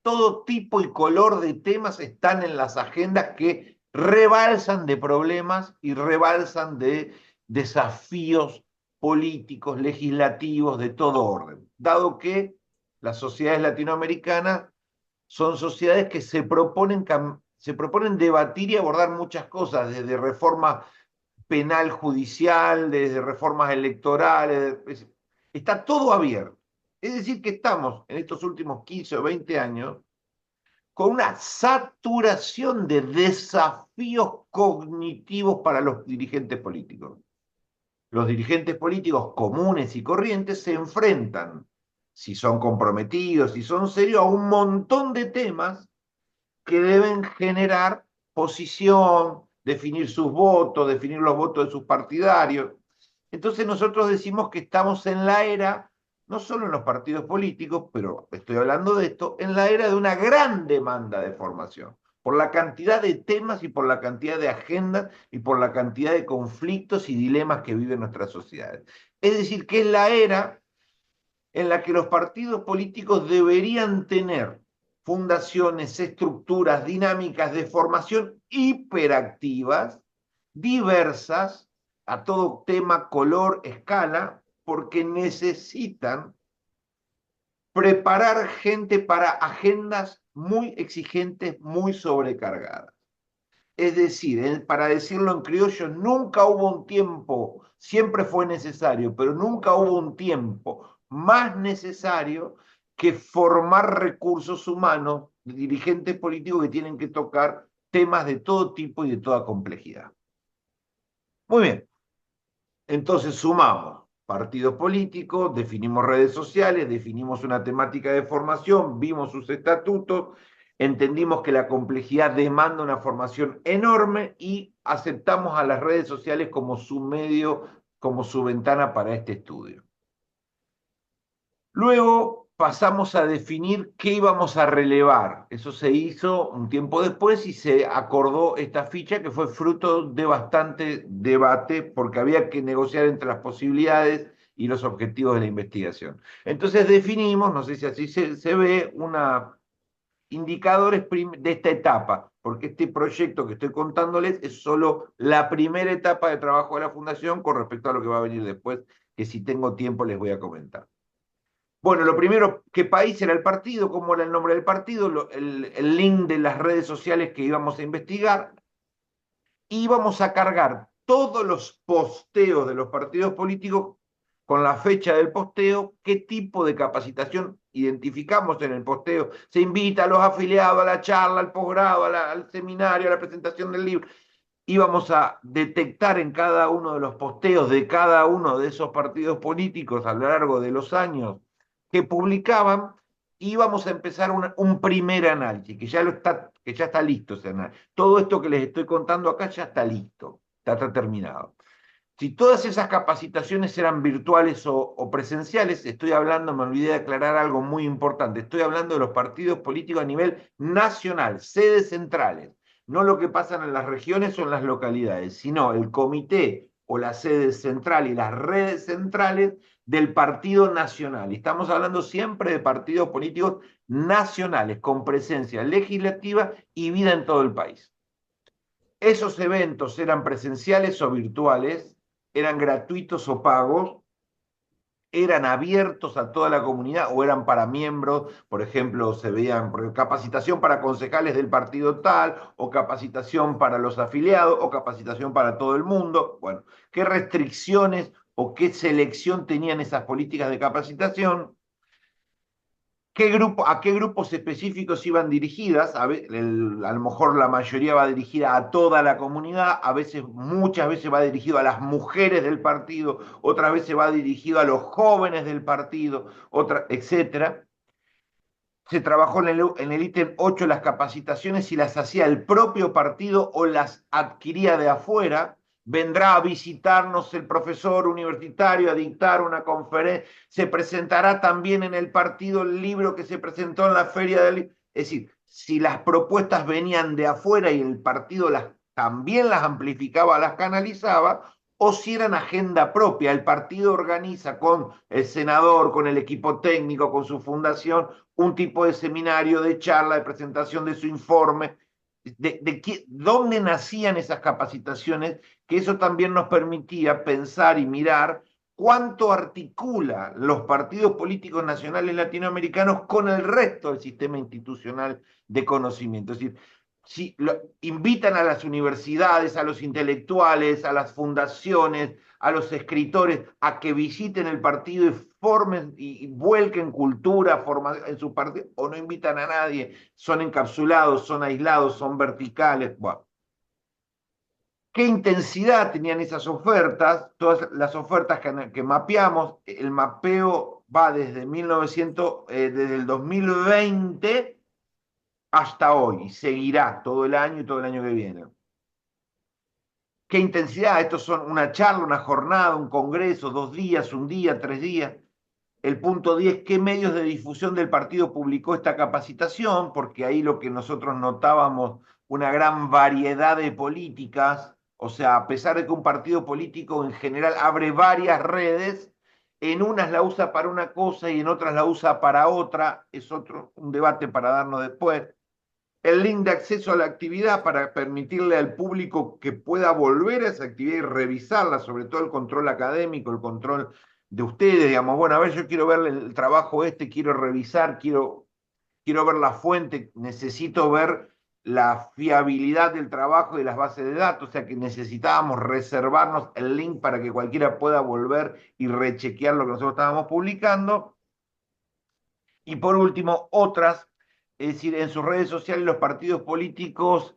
Todo tipo y color de temas están en las agendas, que rebalsan de problemas y rebalsan de desafíos políticos, legislativos, de todo orden. Dado que las sociedades latinoamericanas son sociedades que se proponen debatir y abordar muchas cosas, desde reforma penal judicial, desde reformas electorales, está todo abierto. Es decir, que estamos en estos últimos 15 o 20 años con una saturación de desafíos cognitivos para los dirigentes políticos. Los dirigentes políticos comunes y corrientes se enfrentan si son comprometidos, si son serios, a un montón de temas que deben generar posición, definir sus votos, definir los votos de sus partidarios. Entonces nosotros decimos que estamos en la era, no solo en los partidos políticos, pero estoy hablando de esto, en la era de una gran demanda de formación, por la cantidad de temas y por la cantidad de agendas y por la cantidad de conflictos y dilemas que viven nuestras sociedades. Es decir, que es la era en la que los partidos políticos deberían tener fundaciones, estructuras, dinámicas de formación hiperactivas, diversas, a todo tema, color, escala, porque necesitan preparar gente para agendas muy exigentes, muy sobrecargadas. Es decir, para decirlo en criollo, nunca hubo un tiempo, siempre fue necesario, pero nunca hubo un tiempo más necesario que formar recursos humanos, dirigentes políticos que tienen que tocar temas de todo tipo y de toda complejidad. Muy bien, entonces sumamos partidos políticos, definimos redes sociales, definimos una temática de formación, vimos sus estatutos, entendimos que la complejidad demanda una formación enorme y aceptamos a las redes sociales como su medio, como su ventana para este estudio. Luego pasamos a definir qué íbamos a relevar. Eso se hizo un tiempo después y se acordó esta ficha que fue fruto de bastante debate porque había que negociar entre las posibilidades y los objetivos de la investigación. Entonces definimos, no sé si así se ve, indicadores de esta etapa, porque este proyecto que estoy contándoles es solo la primera etapa de trabajo de la Fundación con respecto a lo que va a venir después, que si tengo tiempo les voy a comentar. Bueno, lo primero, ¿qué país era el partido? ¿Cómo era el nombre del partido? El link de las redes sociales que íbamos a investigar. Y íbamos a cargar todos los posteos de los partidos políticos con la fecha del posteo, qué tipo de capacitación identificamos en el posteo. Se invita a los afiliados a la charla, al posgrado, al seminario, a la presentación del libro. Íbamos a detectar en cada uno de los posteos de cada uno de esos partidos políticos a lo largo de los años que publicaban, íbamos a empezar un primer análisis, que ya está listo ese análisis. Todo esto que les estoy contando acá ya está listo, está terminado. Si todas esas capacitaciones eran virtuales o presenciales, estoy hablando, me olvidé de aclarar algo muy importante, estoy hablando de los partidos políticos a nivel nacional, sedes centrales, no lo que pasa en las regiones o en las localidades, sino el comité o la sede central y las redes centrales del partido nacional. Estamos hablando siempre de partidos políticos nacionales, con presencia legislativa y vida en todo el país. Esos eventos eran presenciales o virtuales, eran gratuitos o pagos, eran abiertos a toda la comunidad o eran para miembros, por ejemplo, se veían capacitación para concejales del partido tal, o capacitación para los afiliados, o capacitación para todo el mundo. Bueno, ¿qué restricciones o qué selección tenían esas políticas de capacitación? ¿A qué grupos específicos iban dirigidas? A lo mejor la mayoría va dirigida a toda la comunidad, muchas veces va dirigido a las mujeres del partido, otras veces va dirigido a los jóvenes del partido, etc. Se trabajó en el ítem 8 las capacitaciones, si las hacía el propio partido o las adquiría de afuera. Vendrá a visitarnos el profesor universitario a dictar una conferencia, se presentará también en el partido el libro que se presentó en la feria del libro. Es decir, si las propuestas venían de afuera y el partido también las amplificaba, las canalizaba, o si eran agenda propia, el partido organiza con el senador, con el equipo técnico, con su fundación, un tipo de seminario, de charla, de presentación de su informe, dónde nacían esas capacitaciones, que eso también nos permitía pensar y mirar cuánto articula los partidos políticos nacionales latinoamericanos con el resto del sistema institucional de conocimiento. Es decir, si invitan a las universidades, a los intelectuales, a las fundaciones, a los escritores a que visiten el partido y formen y vuelquen cultura en su partido, o no invitan a nadie, son encapsulados, son aislados, son verticales. Bueno. ¿Qué intensidad tenían esas ofertas? Todas las ofertas que mapeamos, el mapeo va desde el 2020 hasta hoy, y seguirá todo el año y todo el año que viene. ¿Qué intensidad? Estos son una charla, una jornada, un congreso, 2 días, un día, 3 días. El punto 10, ¿qué medios de difusión del partido publicó esta capacitación? Porque ahí lo que nosotros notábamos, una gran variedad de políticas, o sea, a pesar de que un partido político en general abre varias redes, en unas la usa para una cosa y en otras la usa para otra, es un debate para darnos después. El link de acceso a la actividad para permitirle al público que pueda volver a esa actividad y revisarla, sobre todo el control académico, el control de ustedes, digamos, bueno, a ver, yo quiero ver el trabajo quiero revisar, quiero ver la fuente, necesito ver la fiabilidad del trabajo y de las bases de datos, o sea que necesitábamos reservarnos el link para que cualquiera pueda volver y rechequear lo que nosotros estábamos publicando. Y por último, otras, es decir, en sus redes sociales los partidos políticos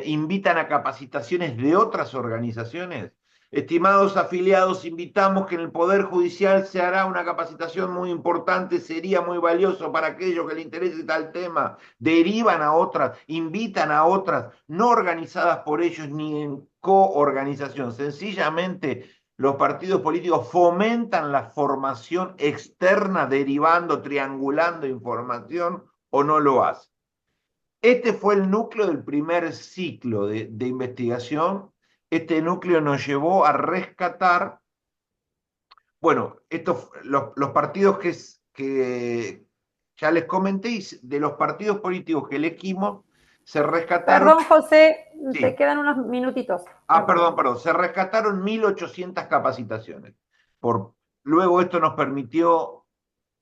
invitan a capacitaciones de otras organizaciones. Estimados afiliados, invitamos que en el Poder Judicial se hará una capacitación muy importante, sería muy valioso para aquellos que les interese tal tema. Derivan a otras, invitan a otras, no organizadas por ellos ni en coorganización, sencillamente los partidos políticos fomentan la formación externa derivando, triangulando información o no lo hacen. Este fue el núcleo del primer ciclo de investigación. Este núcleo nos llevó a rescatar, bueno, los partidos que ya les comenté, de los partidos políticos que elegimos, se rescataron... Perdón, José, Sí. te quedan unos minutitos. Perdón. Se rescataron 1.800 capacitaciones. Luego esto nos permitió,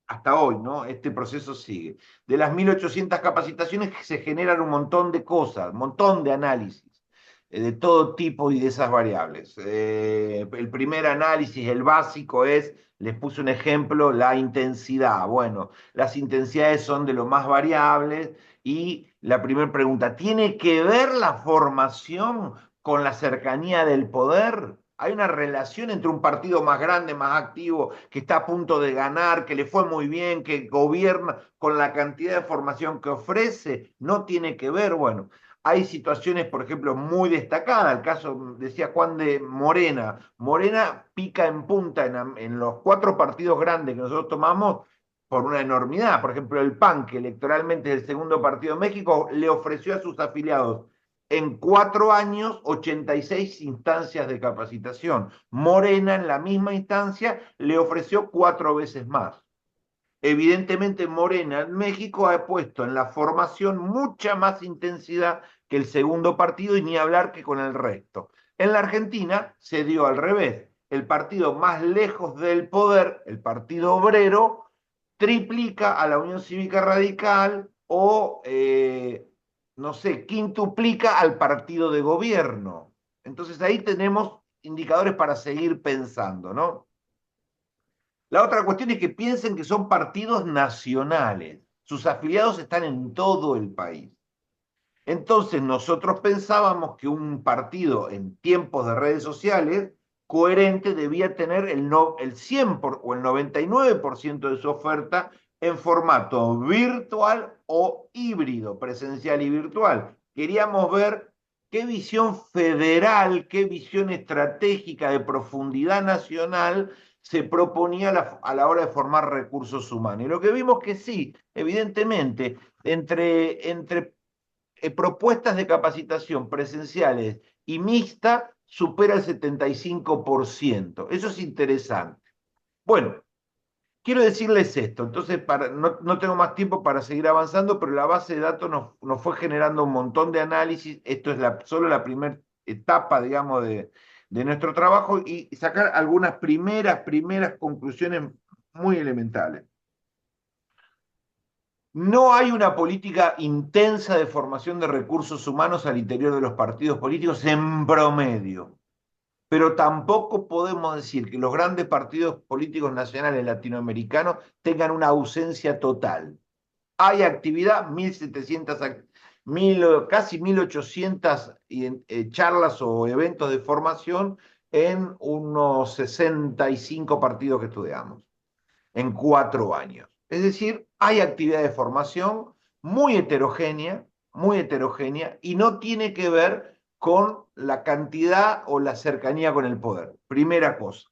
hasta hoy, ¿no? Este proceso sigue. De las 1.800 capacitaciones se generan un montón de cosas, un montón de análisis, de todo tipo y de esas variables. El primer análisis, el básico, les puse un ejemplo, la intensidad. Bueno, las intensidades son de lo más variables y la primera pregunta, ¿tiene que ver la formación con la cercanía del poder? ¿Hay una relación entre un partido más grande, más activo, que está a punto de ganar, que le fue muy bien, que gobierna con la cantidad de formación que ofrece? No tiene que ver. Bueno, hay situaciones, por ejemplo, muy destacadas. El caso, decía Juan, de Morena. Morena pica en punta en los 4 partidos grandes que nosotros tomamos por una enormidad. Por ejemplo, el PAN, que electoralmente es el segundo partido de México, le ofreció a sus afiliados en 4 años 86 instancias de capacitación. Morena, en la misma instancia, le ofreció 4 veces más. Evidentemente, Morena en México ha puesto en la formación mucha más intensidad que el segundo partido y ni hablar que con el resto. En la Argentina se dio al revés. El partido más lejos del poder, el Partido Obrero, triplica a la Unión Cívica Radical o no sé, quintuplica al partido de gobierno. Entonces ahí tenemos indicadores para seguir pensando, ¿no? La otra cuestión es que piensen que son partidos nacionales. Sus afiliados están en todo el país. Entonces nosotros pensábamos que un partido en tiempos de redes sociales coherente debía tener el 100 o el 99% de su oferta en formato virtual o híbrido, presencial y virtual. Queríamos ver qué visión federal, qué visión estratégica de profundidad nacional se proponía a la hora de formar recursos humanos. Y lo que vimos que sí, evidentemente, entre propuestas de capacitación presenciales y mixta supera el 75%. Eso es interesante. Bueno, quiero decirles esto, entonces no tengo más tiempo para seguir avanzando, pero la base de datos nos fue generando un montón de análisis. Esto es solo la primera etapa, digamos, de nuestro trabajo y sacar algunas primeras conclusiones muy elementales. No hay una política intensa de formación de recursos humanos al interior de los partidos políticos en promedio, pero tampoco podemos decir que los grandes partidos políticos nacionales latinoamericanos tengan una ausencia total. Hay actividad, 1.700, casi 1.800 charlas o eventos de formación en unos 65 partidos que estudiamos. en 4 años. Es decir, hay actividad de formación muy heterogénea, y no tiene que ver con la cantidad o la cercanía con el poder. Primera cosa.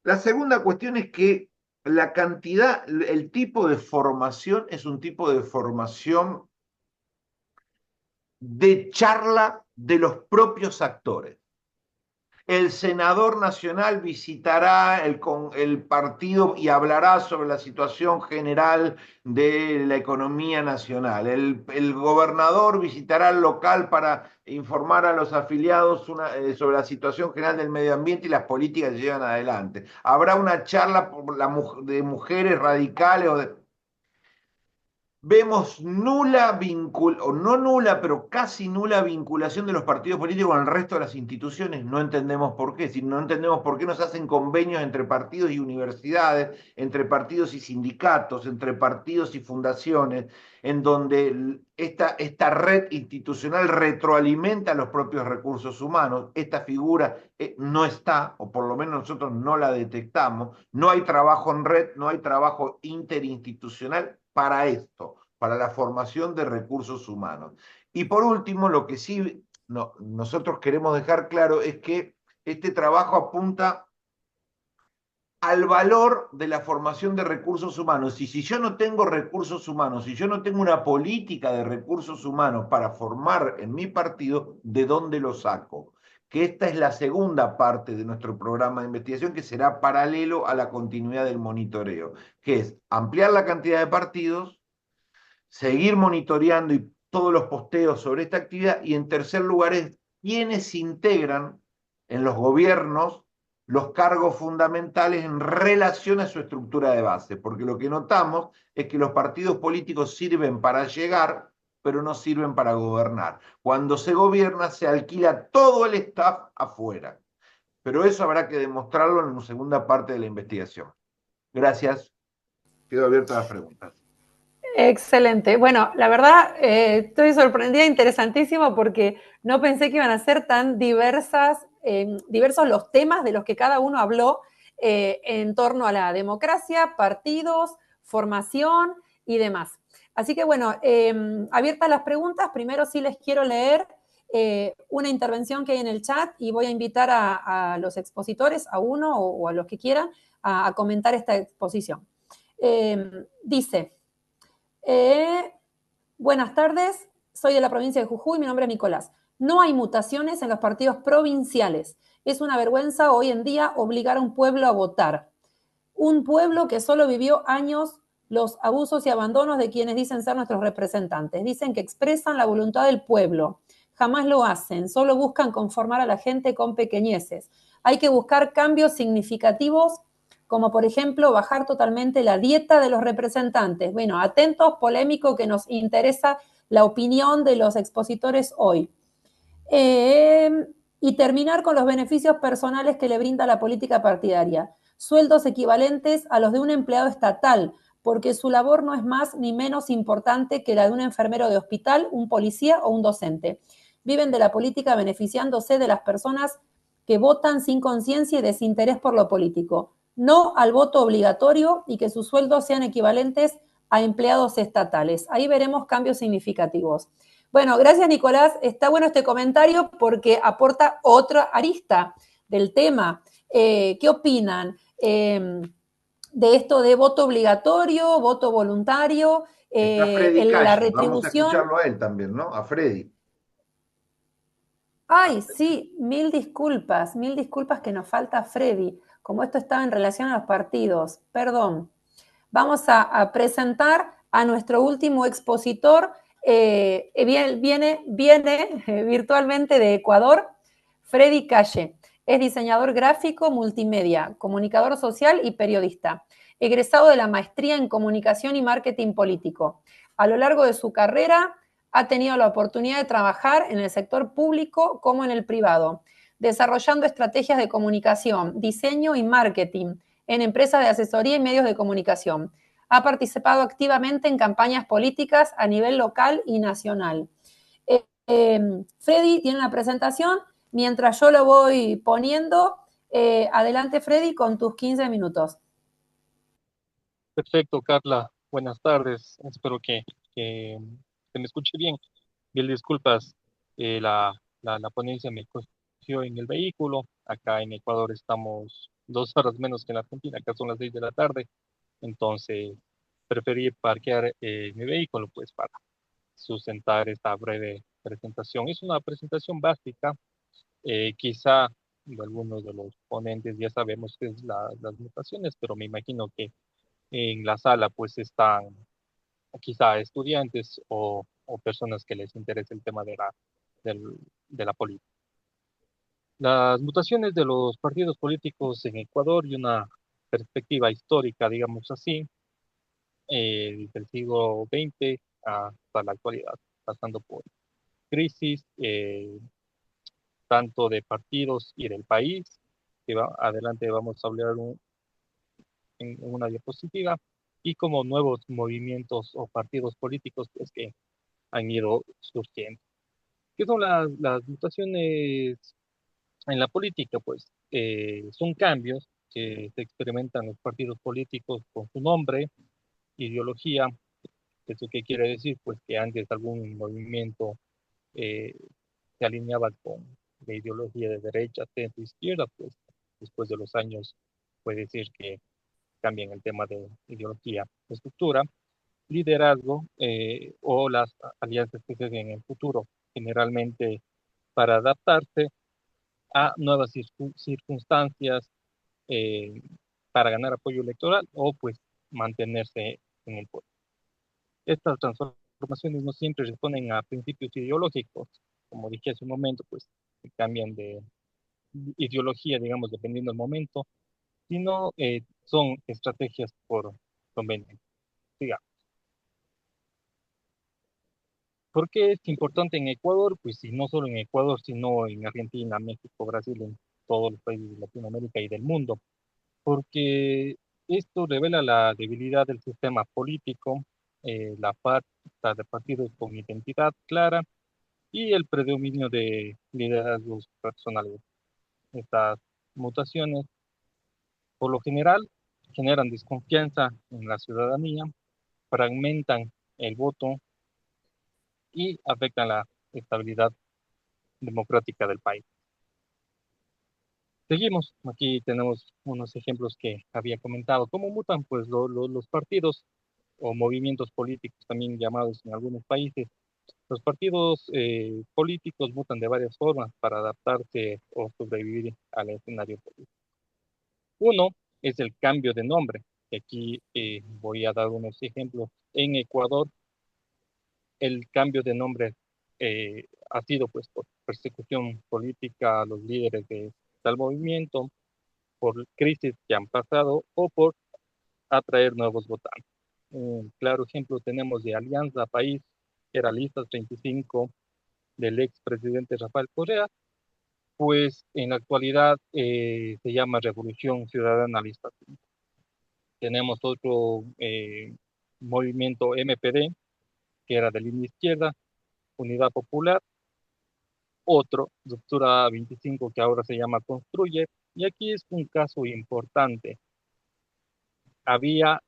La segunda cuestión es que la cantidad, el tipo de formación es un tipo de formación de charla de los propios actores. El senador nacional visitará el partido y hablará sobre la situación general de la economía nacional. El gobernador visitará el local para informar a los afiliados sobre la situación general del medio ambiente y las políticas que se llevan adelante. Habrá una charla de mujeres radicales o de... Vemos o no nula, pero casi nula vinculación de los partidos políticos con el resto de las instituciones. No entendemos por qué. Si no entendemos por qué nos hacen convenios entre partidos y universidades, entre partidos y sindicatos, entre partidos y fundaciones, en donde esta red institucional retroalimenta los propios recursos humanos. Esta figura no está, o por lo menos nosotros no la detectamos. No hay trabajo en red, no hay trabajo interinstitucional para esto, para la formación de recursos humanos. Y por último, lo que sí nosotros queremos dejar claro es que este trabajo apunta al valor de la formación de recursos humanos. Y si yo no tengo recursos humanos, si yo no tengo una política de recursos humanos para formar en mi partido, ¿de dónde lo saco? Que esta es la segunda parte de nuestro programa de investigación, que será paralelo a la continuidad del monitoreo, que es ampliar la cantidad de partidos, seguir monitoreando y todos los posteos sobre esta actividad, y en tercer lugar es quiénes integran en los gobiernos los cargos fundamentales en relación a su estructura de base, porque lo que notamos es que los partidos políticos sirven para llegar, pero no sirven para gobernar. Cuando se gobierna, se alquila todo el staff afuera, pero eso habrá que demostrarlo en una segunda parte de la investigación. Gracias. Quedo abierto a las preguntas. Excelente. Bueno, la verdad, estoy sorprendida, interesantísimo, porque no pensé que iban a ser tan diversos los temas de los que cada uno habló en torno a la democracia, partidos, formación y demás. Así que bueno, abiertas las preguntas, primero sí les quiero leer una intervención que hay en el chat y voy a invitar a los expositores, a uno o a los que quieran, a comentar esta exposición. Dice... buenas tardes, soy de la provincia de Jujuy, mi nombre es Nicolás. No hay mutaciones en los partidos provinciales. Es una vergüenza hoy en día obligar a un pueblo a votar. Un pueblo que solo vivió años los abusos y abandonos de quienes dicen ser nuestros representantes. Dicen que expresan la voluntad del pueblo. Jamás lo hacen, solo buscan conformar a la gente con pequeñeces. Hay que buscar cambios significativos, como por ejemplo bajar totalmente la dieta de los representantes. Bueno, atentos, polémico, que nos interesa la opinión de los expositores hoy. Y terminar con los beneficios personales que le brinda la política partidaria. Sueldos equivalentes a los de un empleado estatal, porque su labor no es más ni menos importante que la de un enfermero de hospital, un policía o un docente. Viven de la política beneficiándose de las personas que votan sin conciencia y desinterés por lo político. No al voto obligatorio y que sus sueldos sean equivalentes a empleados estatales. Ahí veremos cambios significativos. Bueno, gracias Nicolás. Está bueno este comentario porque aporta otra arista del tema. ¿Qué opinan de esto de voto obligatorio, voto voluntario, la retribución? Vamos a escucharlo a él también, ¿no? A Freddy. Ay, sí, mil disculpas que nos falta Freddy. Como esto estaba en relación a los partidos, perdón. Vamos a presentar a nuestro último expositor. Viene virtualmente de Ecuador, Freddy Calle. Es diseñador gráfico, multimedia, comunicador social y periodista. Egresado de la maestría en comunicación y marketing político. A lo largo de su carrera ha tenido la oportunidad de trabajar en el sector público como en el privado, desarrollando estrategias de comunicación, diseño y marketing en empresas de asesoría y medios de comunicación. Ha participado activamente en campañas políticas a nivel local y nacional. Freddy tiene una presentación, mientras yo lo voy poniendo. Adelante, Freddy, con tus 15 minutos. Perfecto, Carla. Buenas tardes. Espero que se me escuche bien. Mil disculpas. La ponencia me cogió en el vehículo. Acá en Ecuador estamos 2 horas menos que en la Argentina. Acá son las 6 de la tarde. Entonces, preferí parquear mi vehículo pues para sustentar esta breve presentación. Es una presentación básica. Quizá de algunos de los ponentes ya sabemos qué es las mutaciones, pero me imagino que en la sala pues están quizá estudiantes o personas que les interesa el tema de la política. Las mutaciones de los partidos políticos en Ecuador y una perspectiva histórica, digamos así, desde el siglo XX hasta la actualidad, pasando por crisis, tanto de partidos y del país, que adelante vamos a hablar en una diapositiva, y como nuevos movimientos o partidos políticos pues, que han ido surgiendo. ¿Qué son las mutaciones en la política? Pues son cambios que se experimentan en los partidos políticos con su nombre, ideología. ¿Eso qué quiere decir? Pues que antes algún movimiento eh, se alineaba con la ideología de derecha, centro, izquierda, pues después de los años puede decir que cambian el tema de ideología, estructura, liderazgo o las alianzas que se hacen en el futuro, generalmente para adaptarse a nuevas circunstancias, eh, para ganar apoyo electoral o pues mantenerse en el poder. Estas transformaciones no siempre responden a principios ideológicos, como dije hace un momento, pues cambian de ideología, digamos, dependiendo del momento, sino son estrategias por conveniencia. Siga. ¿Por qué es importante en Ecuador? Pues y no solo en Ecuador, sino en Argentina, México, Brasil, en todos los países de Latinoamérica y del mundo, porque esto revela la debilidad del sistema político, la falta de partidos con identidad clara y el predominio de liderazgos personales. Estas mutaciones, por lo general, generan desconfianza en la ciudadanía, fragmentan el voto y afectan la estabilidad democrática del país. Seguimos, aquí tenemos unos ejemplos que había comentado. ¿Cómo mutan? Pues los partidos o movimientos políticos, también llamados en algunos países. Los partidos políticos mutan de varias formas para adaptarse o sobrevivir al escenario político. Uno es el cambio de nombre. Aquí voy a dar unos ejemplos. En Ecuador, el cambio de nombre ha sido pues por persecución política a los líderes de tal movimiento, por crisis que han pasado o por atraer nuevos votantes. Un claro ejemplo tenemos de Alianza País, que era Lista 35 del expresidente Rafael Correa, pues en la actualidad se llama Revolución Ciudadana Lista 5. Tenemos otro movimiento MPD, que era de línea izquierda, Unidad Popular, otro, Ruptura 25, que ahora se llama Construye, y aquí es un caso importante.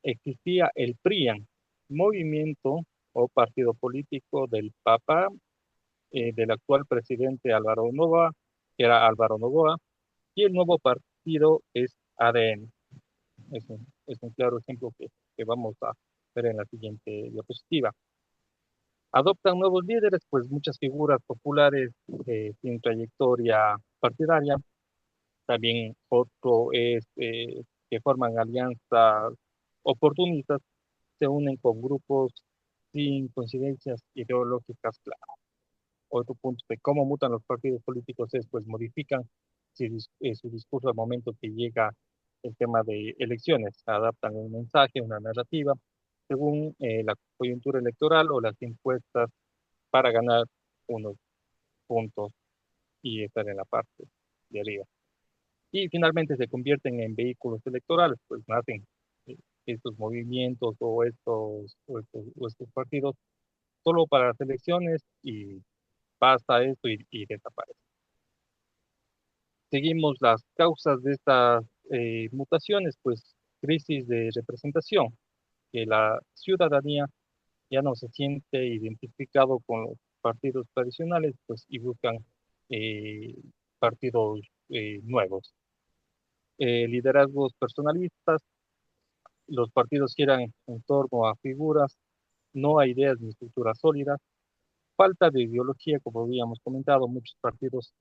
Existía el PRIAN, movimiento o partido político del Papa, del actual presidente Álvaro Novoa, que era Álvaro Novoa, y el nuevo partido es ADN. Es un claro ejemplo que vamos a ver en la siguiente diapositiva. Adoptan nuevos líderes, pues muchas figuras populares sin trayectoria partidaria. También otro es que forman alianzas oportunistas, se unen con grupos sin coincidencias ideológicas claras. Otro punto de cómo mutan los partidos políticos es, pues, modifican su discurso al momento que llega el tema de elecciones, adaptan un mensaje, una narrativa, según la coyuntura electoral o las encuestas para ganar unos puntos y estar en la parte de arriba. Y finalmente se convierten en vehículos electorales, pues nacen estos movimientos o estos partidos solo para las elecciones y pasa esto y desaparece. Seguimos las causas de estas mutaciones, pues crisis de representación. que la ciudadanía ya no se siente identificado con los partidos tradicionales, pues, y buscan eh, partidos nuevos. Liderazgos personalistas, los partidos giran en torno a figuras, no a ideas ni estructuras sólidas, falta de ideología, como habíamos comentado, muchos partidos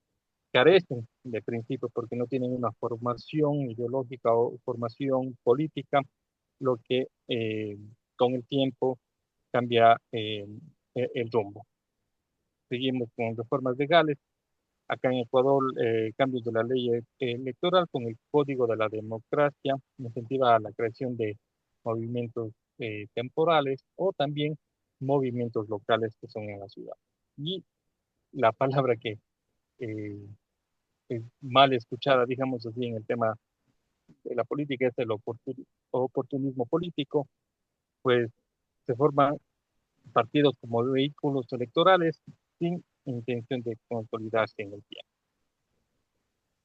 carecen de principios porque no tienen una formación ideológica o formación política, lo que con el tiempo cambia el rumbo. Seguimos con reformas legales. Acá en Ecuador, cambios de la ley electoral con el Código de la Democracia incentiva la creación de movimientos temporales o también movimientos locales que son en la ciudad. Y la palabra que eh, es mal escuchada, digamos así, en el tema de la política es el oportunismo político, pues se forman partidos como vehículos electorales sin intención de consolidarse en el tiempo.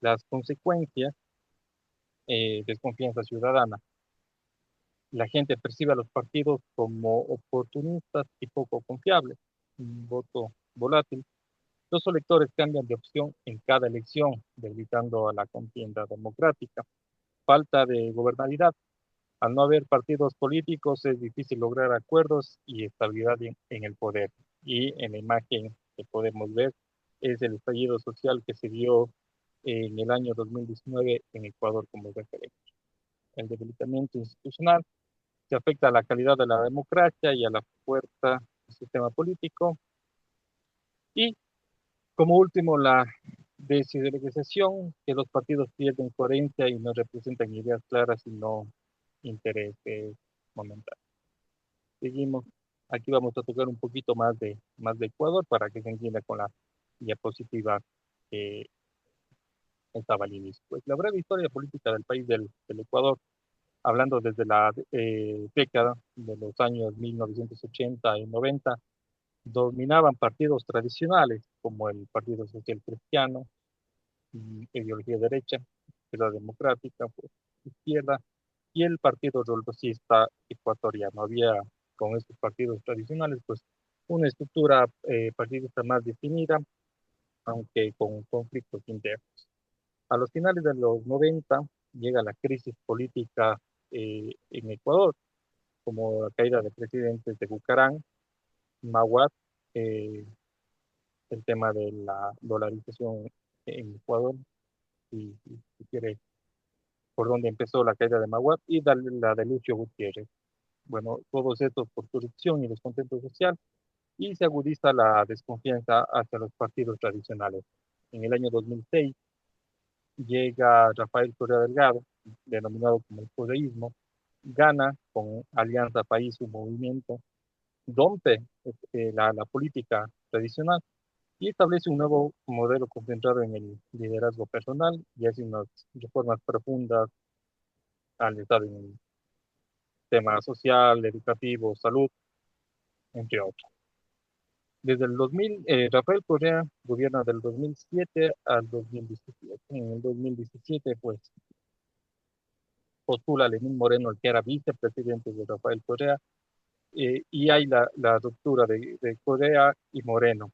Las consecuencias, desconfianza ciudadana. La gente percibe a los partidos como oportunistas y poco confiables. Un voto volátil. Los electores cambian de opción en cada elección, debilitando a la contienda democrática. Falta de gobernabilidad. Al no haber partidos políticos es difícil lograr acuerdos y estabilidad en el poder. Y en la imagen que podemos ver es el estallido social que se dio en el año 2019 en Ecuador como referencia. El debilitamiento institucional que afecta a la calidad de la democracia y a la fuerza del sistema político. Y como último, la desideologización, que los partidos pierden coherencia y no representan ideas claras, sino intereses momentáneos. Seguimos. Aquí vamos a tocar un poquito más de Ecuador para que se entienda con la diapositiva que estaba al inicio. Pues la breve historia política del país del Ecuador, hablando desde la década de los años 1980 y 90, dominaban partidos tradicionales como el Partido Social Cristiano, ideología derecha, izquierda democrática, pues, izquierda, y el Partido Progresista Ecuatoriano. Había con estos partidos tradicionales, pues, una estructura partidista más definida, aunque con conflictos internos. A los finales de los 90 llega la crisis política en Ecuador, como la caída de presidentes de Bucarán, Maguad, eh, el tema de la dolarización en Ecuador, si quiere, por donde empezó la caída de Maguad, y la de Lucio Gutiérrez. Bueno, todos estos por corrupción y descontento social, y se agudiza la desconfianza hacia los partidos tradicionales. En el año 2006 llega Rafael Correa Delgado, denominado como el correísmo, gana con Alianza País, su movimiento, rompe la política tradicional y establece un nuevo modelo concentrado en el liderazgo personal y hace unas reformas profundas al Estado en el tema social, educativo, salud, entre otros. Desde el 2000, Rafael Correa gobierna del 2007 al 2017. En el 2017, pues, postula a Lenín Moreno, el que era vicepresidente de Rafael Correa, y hay la ruptura de Correa y Moreno.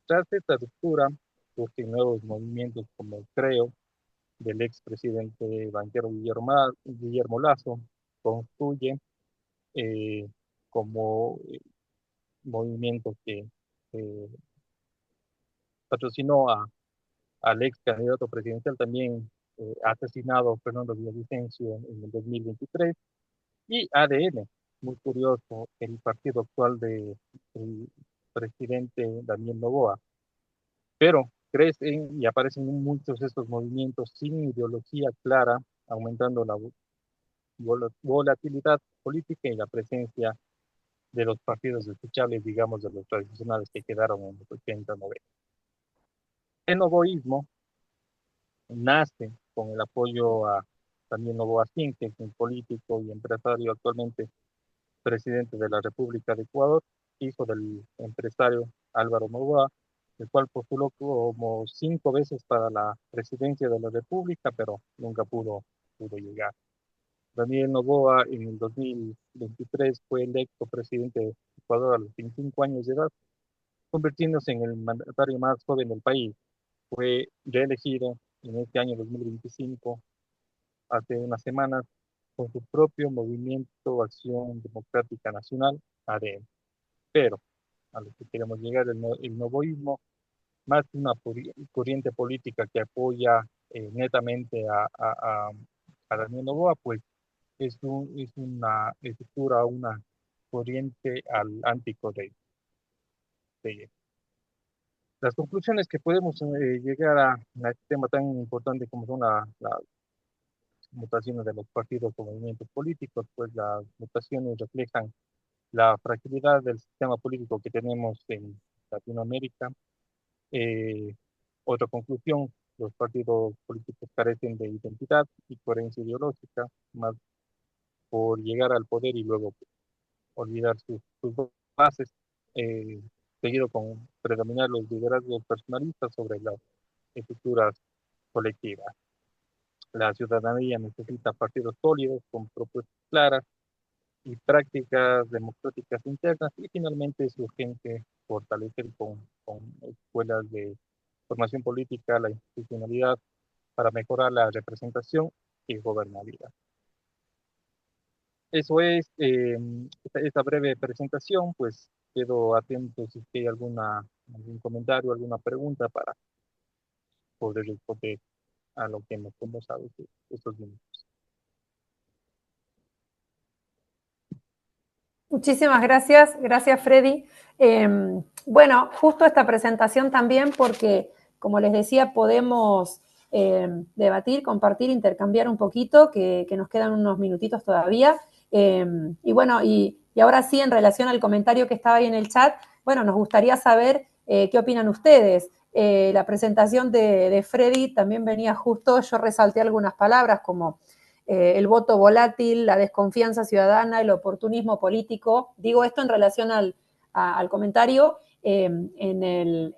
Tras esta ruptura, surgen nuevos movimientos como Creo, del expresidente banquero Guillermo Lazo, Construye, eh, como movimiento que eh, patrocinó al ex candidato presidencial también asesinado Fernando Villavicencio en el 2023, y ADN, muy curioso, el partido actual del presidente Daniel Noboa, pero crecen y aparecen muchos de estos movimientos sin ideología clara, aumentando la volatilidad política y la presencia de los partidos desechables, digamos, de los tradicionales que quedaron en los 80, 90. El novoísmo nace con el apoyo a Daniel Noboa Sin, que es un político y empresario actualmente presidente de la República de Ecuador, hijo del empresario Álvaro Noboa, el cual postuló como 5 veces para la presidencia de la República, pero nunca pudo llegar. Daniel Noboa en el 2023 fue electo presidente de Ecuador a los 25 años de edad, convirtiéndose en el mandatario más joven del país. Fue reelegido en este año 2025, hace unas semanas, con su propio movimiento Acción Democrática Nacional, ADN. Pero a lo que queremos llegar, el novoísmo, más que una corriente política que apoya netamente a Daniel Noboa, pues es una estructura, una corriente al anticorreo. Las conclusiones que podemos llegar a este tema tan importante como son las mutaciones de los partidos o movimientos políticos, pues las mutaciones reflejan la fragilidad del sistema político que tenemos en Latinoamérica. Eh, Otra conclusión, los partidos políticos carecen de identidad y coherencia ideológica, más por llegar al poder y luego olvidar sus bases, eh, seguido con predominar los liderazgos personalistas sobre las estructuras colectivas. La ciudadanía necesita partidos sólidos, con propuestas claras y prácticas democráticas internas, y finalmente es urgente fortalecer con escuelas de formación política la institucionalidad para mejorar la representación y gobernabilidad. Eso es esta breve presentación, pues quedo atento si hay algún comentario, alguna pregunta para poder responder a lo que hemos conversado estos minutos. Muchísimas gracias Freddy. Bueno, justo esta presentación también porque, como les decía, podemos debatir, compartir, intercambiar un poquito, que nos quedan unos minutitos todavía. Y bueno, y ahora sí, en relación al comentario que estaba ahí en el chat, bueno, nos gustaría saber qué opinan ustedes. La presentación de Freddy también venía justo, yo resalté algunas palabras como el voto volátil, la desconfianza ciudadana, el oportunismo político. Digo esto en relación al comentario en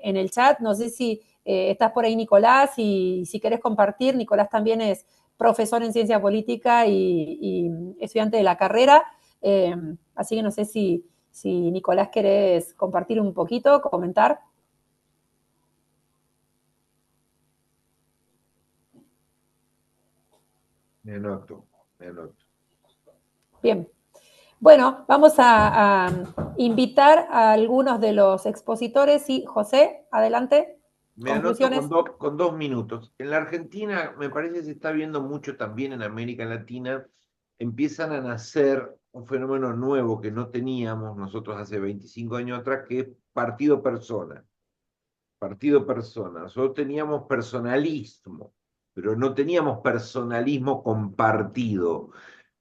el chat. No sé si estás por ahí, Nicolás, y si querés compartir. Nicolás también es profesor en ciencia política y estudiante de la carrera. Así que no sé si Nicolás querés compartir un poquito, comentar. Me anoto. Bien. Bueno, vamos a invitar a algunos de los expositores. Sí, José, adelante. Me anoto Conclusiones. con 2 minutos. En la Argentina, me parece que se está viendo mucho también en América Latina, empiezan a nacer un fenómeno nuevo que no teníamos nosotros hace 25 años atrás, que es partido persona. Partido persona. Nosotros teníamos personalismo, pero no teníamos personalismo compartido.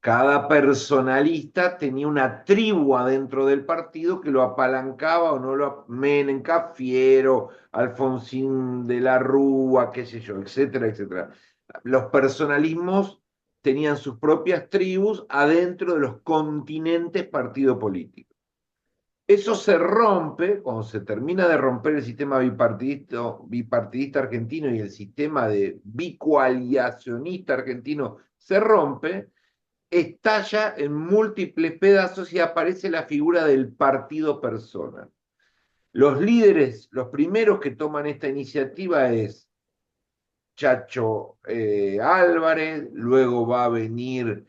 Cada personalista tenía una tribu adentro del partido que lo apalancaba o no lo... Menem, Cafiero, Alfonsín de la Rúa, qué sé yo, etcétera, etcétera. Los personalismos tenían sus propias tribus adentro de los continentes partido político. Eso se rompe, cuando se termina de romper el sistema bipartidista argentino y el sistema de bicoaliacionista argentino se rompe, estalla en múltiples pedazos y aparece la figura del partido persona. Los líderes, los primeros que toman esta iniciativa es Chacho Álvarez, luego va a venir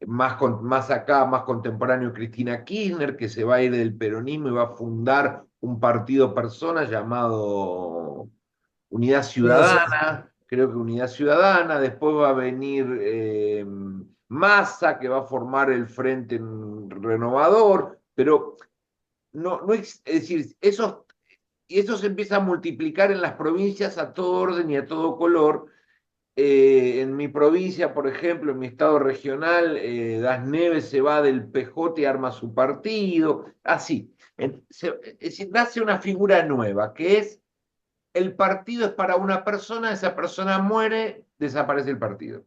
más contemporáneo Cristina Kirchner, que se va a ir del peronismo y va a fundar un partido persona llamado Unidad Ciudadana, creo que Unidad Ciudadana, después va a venir Massa, que va a formar el Frente Renovador, pero no es decir, y eso se empieza a multiplicar en las provincias a todo orden y a todo color. En mi provincia, por ejemplo, en mi estado regional, Das Neves se va del PJ y arma su partido, así. Es decir, nace una figura nueva, que es el partido es para una persona, esa persona muere, desaparece el partido.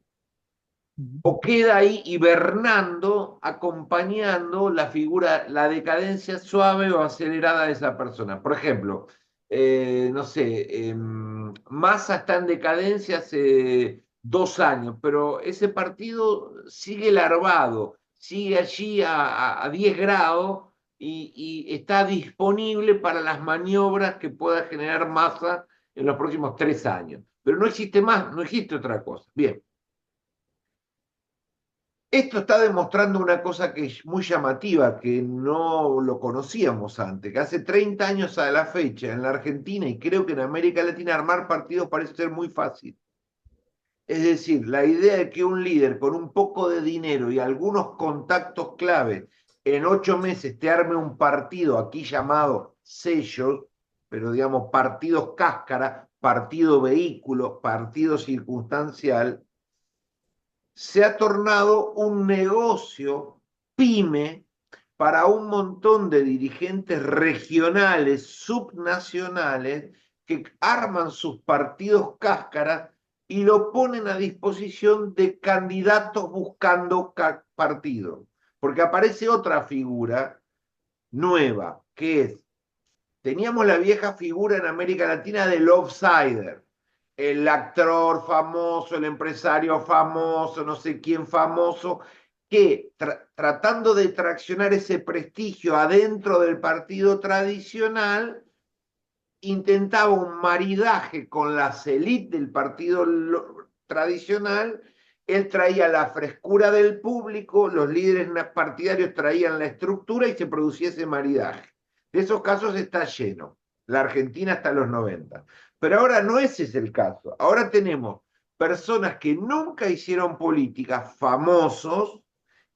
O queda ahí hibernando, acompañando la figura, la decadencia suave o acelerada de esa persona. Por ejemplo, no sé, Massa está en decadencia hace 2 años, pero ese partido sigue larvado, sigue allí a 10 grados y está disponible para las maniobras que pueda generar masa en los próximos 3 años. Pero no existe más, no existe otra cosa. Bien. Esto está demostrando una cosa que es muy llamativa, que no lo conocíamos antes, que hace 30 años a la fecha en la Argentina y creo que en América Latina armar partidos parece ser muy fácil. Es decir, la idea de que un líder con un poco de dinero y algunos contactos clave en 8 meses te arme un partido aquí llamado sellos, pero digamos partidos cáscara, partido vehículo, partido circunstancial, se ha tornado un negocio pyme para un montón de dirigentes regionales, subnacionales, que arman sus partidos cáscaras y lo ponen a disposición de candidatos buscando partido. Porque aparece otra figura nueva, que es, teníamos la vieja figura en América Latina del outsider, el actor famoso, el empresario famoso, no sé quién famoso, que tratando de traccionar ese prestigio adentro del partido tradicional, intentaba un maridaje con las élites del partido tradicional. Él traía la frescura del público, los líderes partidarios traían la estructura y se producía ese maridaje. De esos casos está lleno, la Argentina hasta los 90. Pero ahora no ese es el caso. Ahora tenemos personas que nunca hicieron política, famosos,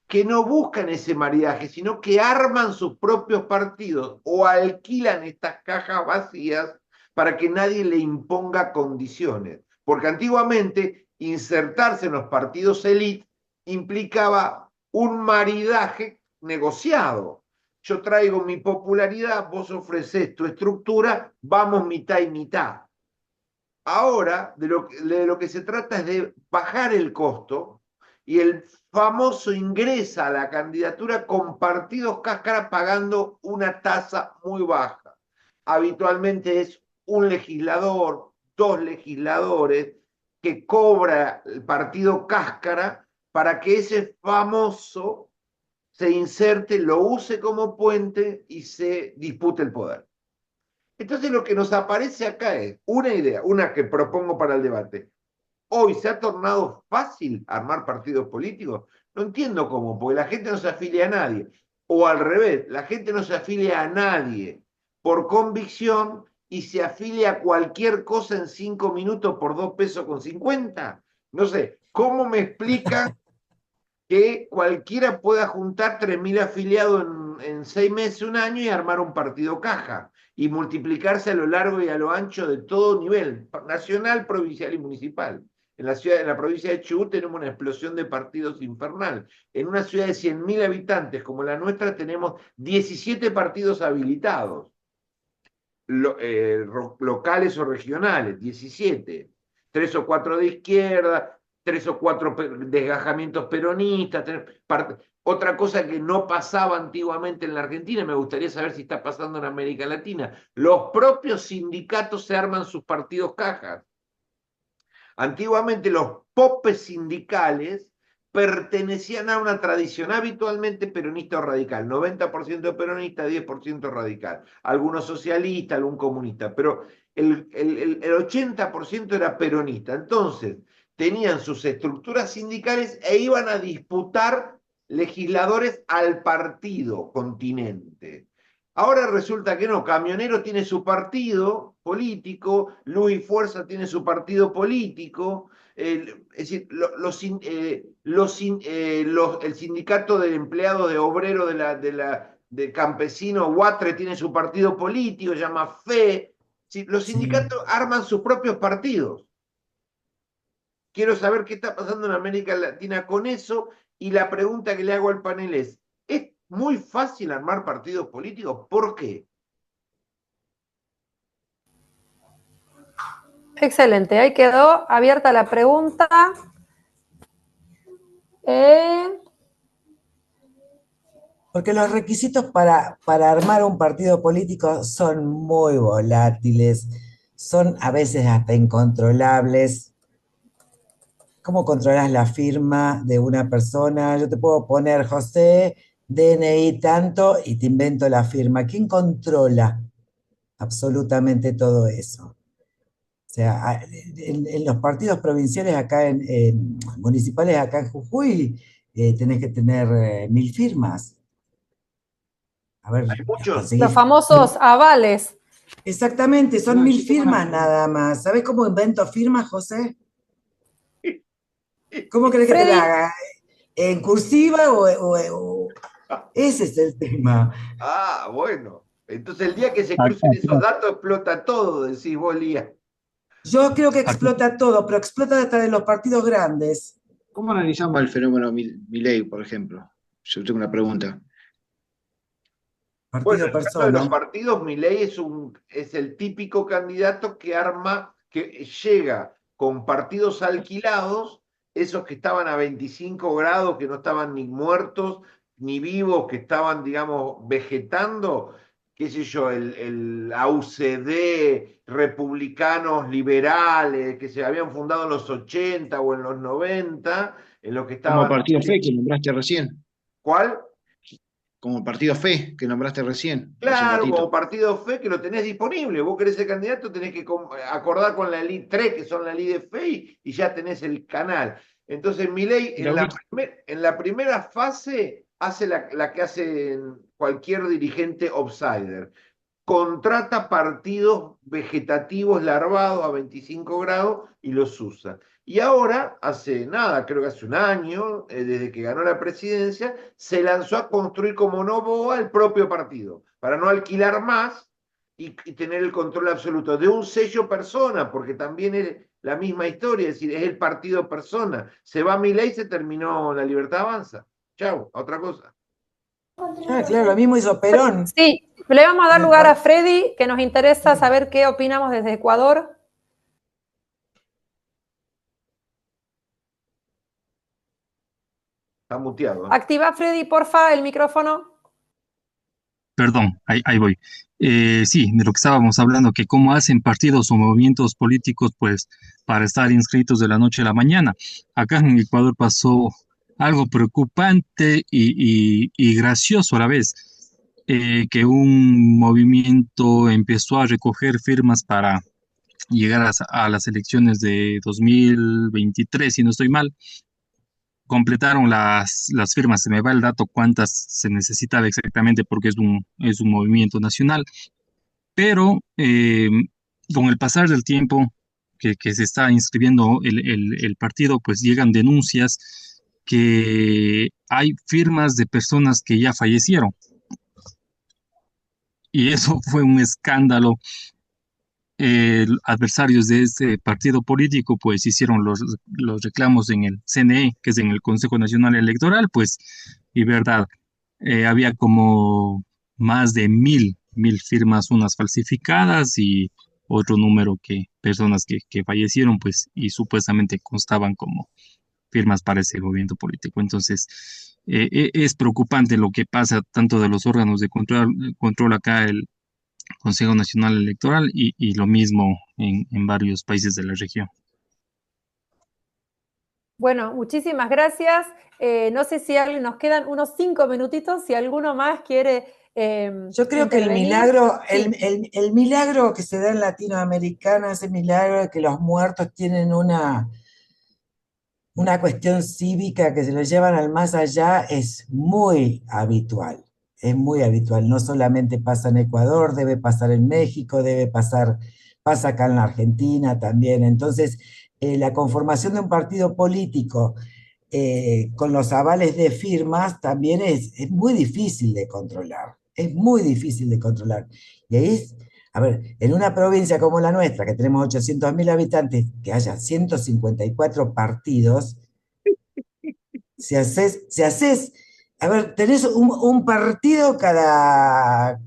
que no buscan ese maridaje, sino que arman sus propios partidos o alquilan estas cajas vacías para que nadie le imponga condiciones. Porque antiguamente insertarse en los partidos élite implicaba un maridaje negociado. Yo traigo mi popularidad, vos ofrecés tu estructura, vamos mitad y mitad. Ahora, de lo que se trata es de bajar el costo y el famoso ingresa a la candidatura con partidos cáscara pagando una tasa muy baja. Habitualmente es un legislador, 2 legisladores, que cobra el partido cáscara para que ese famoso se inserte, lo use como puente y se dispute el poder. Entonces lo que nos aparece acá es una idea, una que propongo para el debate. Hoy se ha tornado fácil armar partidos políticos. No entiendo cómo, porque la gente no se afilia a nadie. O al revés, la gente no se afilia a nadie por convicción y se afilia a cualquier cosa en 5 minutos por 2 pesos con 50. No sé, ¿cómo me explican que cualquiera pueda juntar 3.000 afiliados en 6 meses, un año y armar un partido caja y multiplicarse a lo largo y a lo ancho de todo nivel, nacional, provincial y municipal? En la provincia de Chubut tenemos una explosión de partidos infernal. En una ciudad de 100.000 habitantes como la nuestra tenemos 17 partidos habilitados, locales o regionales, 17. 3 o 4 de izquierda, 3 o 4 desgajamientos peronistas. Otra cosa que no pasaba antiguamente en la Argentina, me gustaría saber si está pasando en América Latina, los propios sindicatos se arman sus partidos cajas. Antiguamente los popes sindicales pertenecían a una tradición habitualmente peronista o radical, 90% peronista, 10% radical, algunos socialistas, algún comunista, pero el 80% era peronista. Entonces, tenían sus estructuras sindicales e iban a disputar legisladores al partido continente. Ahora resulta que no, Camionero tiene su partido político, Luis Fuerza tiene su partido político, es decir, el sindicato de empleados de obreros de campesino Huatre tiene su partido político, se llama FE. Los sindicatos arman sus propios partidos. Quiero saber qué está pasando en América Latina con eso, y la pregunta que le hago al panel ¿es muy fácil armar partidos políticos? ¿Por qué? Excelente, ahí quedó abierta la pregunta. Porque los requisitos para armar un partido político son muy volátiles, son a veces hasta incontrolables. ¿Cómo controlas la firma de una persona? Yo te puedo poner José, DNI tanto, y te invento la firma. ¿Quién controla absolutamente todo eso? O sea, en los partidos provinciales acá, municipales acá en Jujuy, tenés que tener 1000 firmas. A ver, Hay muchos. Los conseguís. famosos avales. Exactamente, son No, 1000 yo tengo una firmas pregunta. nada más. ¿Sabés cómo invento firmas, José? ¿Cómo querés que te la Freddy, haga? ¿En cursiva ese es el tema? Ah, bueno. Entonces el día que se Acá, crucen esos datos explota todo, decís vos, Lía. Yo creo que acá. explota todo, pero explota hasta de los partidos grandes. ¿Cómo analizamos el fenómeno Milei, por ejemplo? Yo tengo una pregunta. Bueno, Partido en el caso de los persona. partidos, Milei es el típico candidato que llega con partidos alquilados, esos que estaban a 25 grados, que no estaban ni muertos ni vivos, que estaban, digamos, vegetando, qué sé yo, el AUCD, republicanos liberales, que se habían fundado en los 80 o en los 90, en lo que Como estaban... partido Fe que nombraste recién. ¿Cuál? Como partido Fe que nombraste recién, hace un Claro, como ratito. partido fe que lo tenés disponible. Vos querés ser candidato, tenés que acordar con la Elite 3, que son la Elite de fe, y ya tenés el canal. Entonces, Milei Y la única, en la primera fase hace la que hace cualquier dirigente outsider. Contrata partidos vegetativos larvados a 25 grados y los usa. Y ahora, hace nada, creo que hace un año, desde que ganó la presidencia, se lanzó a construir como Novoa el propio partido, para no alquilar más y tener el control absoluto de un sello persona, porque también es la misma historia, es decir, es el partido persona. Se va Milei, se terminó la libertad avanza. Chau, a otra cosa. Ah, claro, lo mismo hizo Perón. sí, le vamos a dar con el lugar a par- Freddy, que nos interesa saber qué opinamos desde Ecuador. Está muteado. Activa, Freddy, porfa, el micrófono. Perdón, ahí voy. Sí, de lo que estábamos hablando, que cómo hacen partidos o movimientos políticos, pues, para estar inscritos de la noche a la mañana. Acá en Ecuador pasó algo preocupante y gracioso a la vez, que un movimiento empezó a recoger firmas para llegar a las elecciones de 2023, si no estoy mal. Completaron las firmas, se me va el dato cuántas se necesitaba exactamente porque es un movimiento nacional, pero con el pasar del tiempo que se está inscribiendo el partido, pues llegan denuncias que hay firmas de personas que ya fallecieron. Y eso fue un escándalo. Adversarios de este partido político pues hicieron los reclamos en el CNE, que es en el Consejo Nacional Electoral, pues, y verdad, había como más de mil firmas, unas falsificadas y otro número que personas que fallecieron, pues, y supuestamente constaban como firmas para ese movimiento político. Entonces, es preocupante lo que pasa tanto de los órganos de control acá, Consejo Nacional Electoral y lo mismo en varios países de la región. Bueno, muchísimas gracias. No sé si nos quedan unos 5 minutitos, si alguno más quiere Yo creo que intervenir. el milagro que se da en Latinoamericana, ese milagro de que los muertos tienen una cuestión cívica que se lo llevan al más allá, es muy habitual. Es muy habitual. No solamente pasa en Ecuador, debe pasar en México, pasa acá en la Argentina también. Entonces, la conformación de un partido político con los avales de firmas también es muy difícil de controlar. Es muy difícil de controlar. Y ahí a ver, en una provincia como la nuestra, que tenemos 800.000 habitantes, que haya 154 partidos, si haces, a ver, tenés un partido cada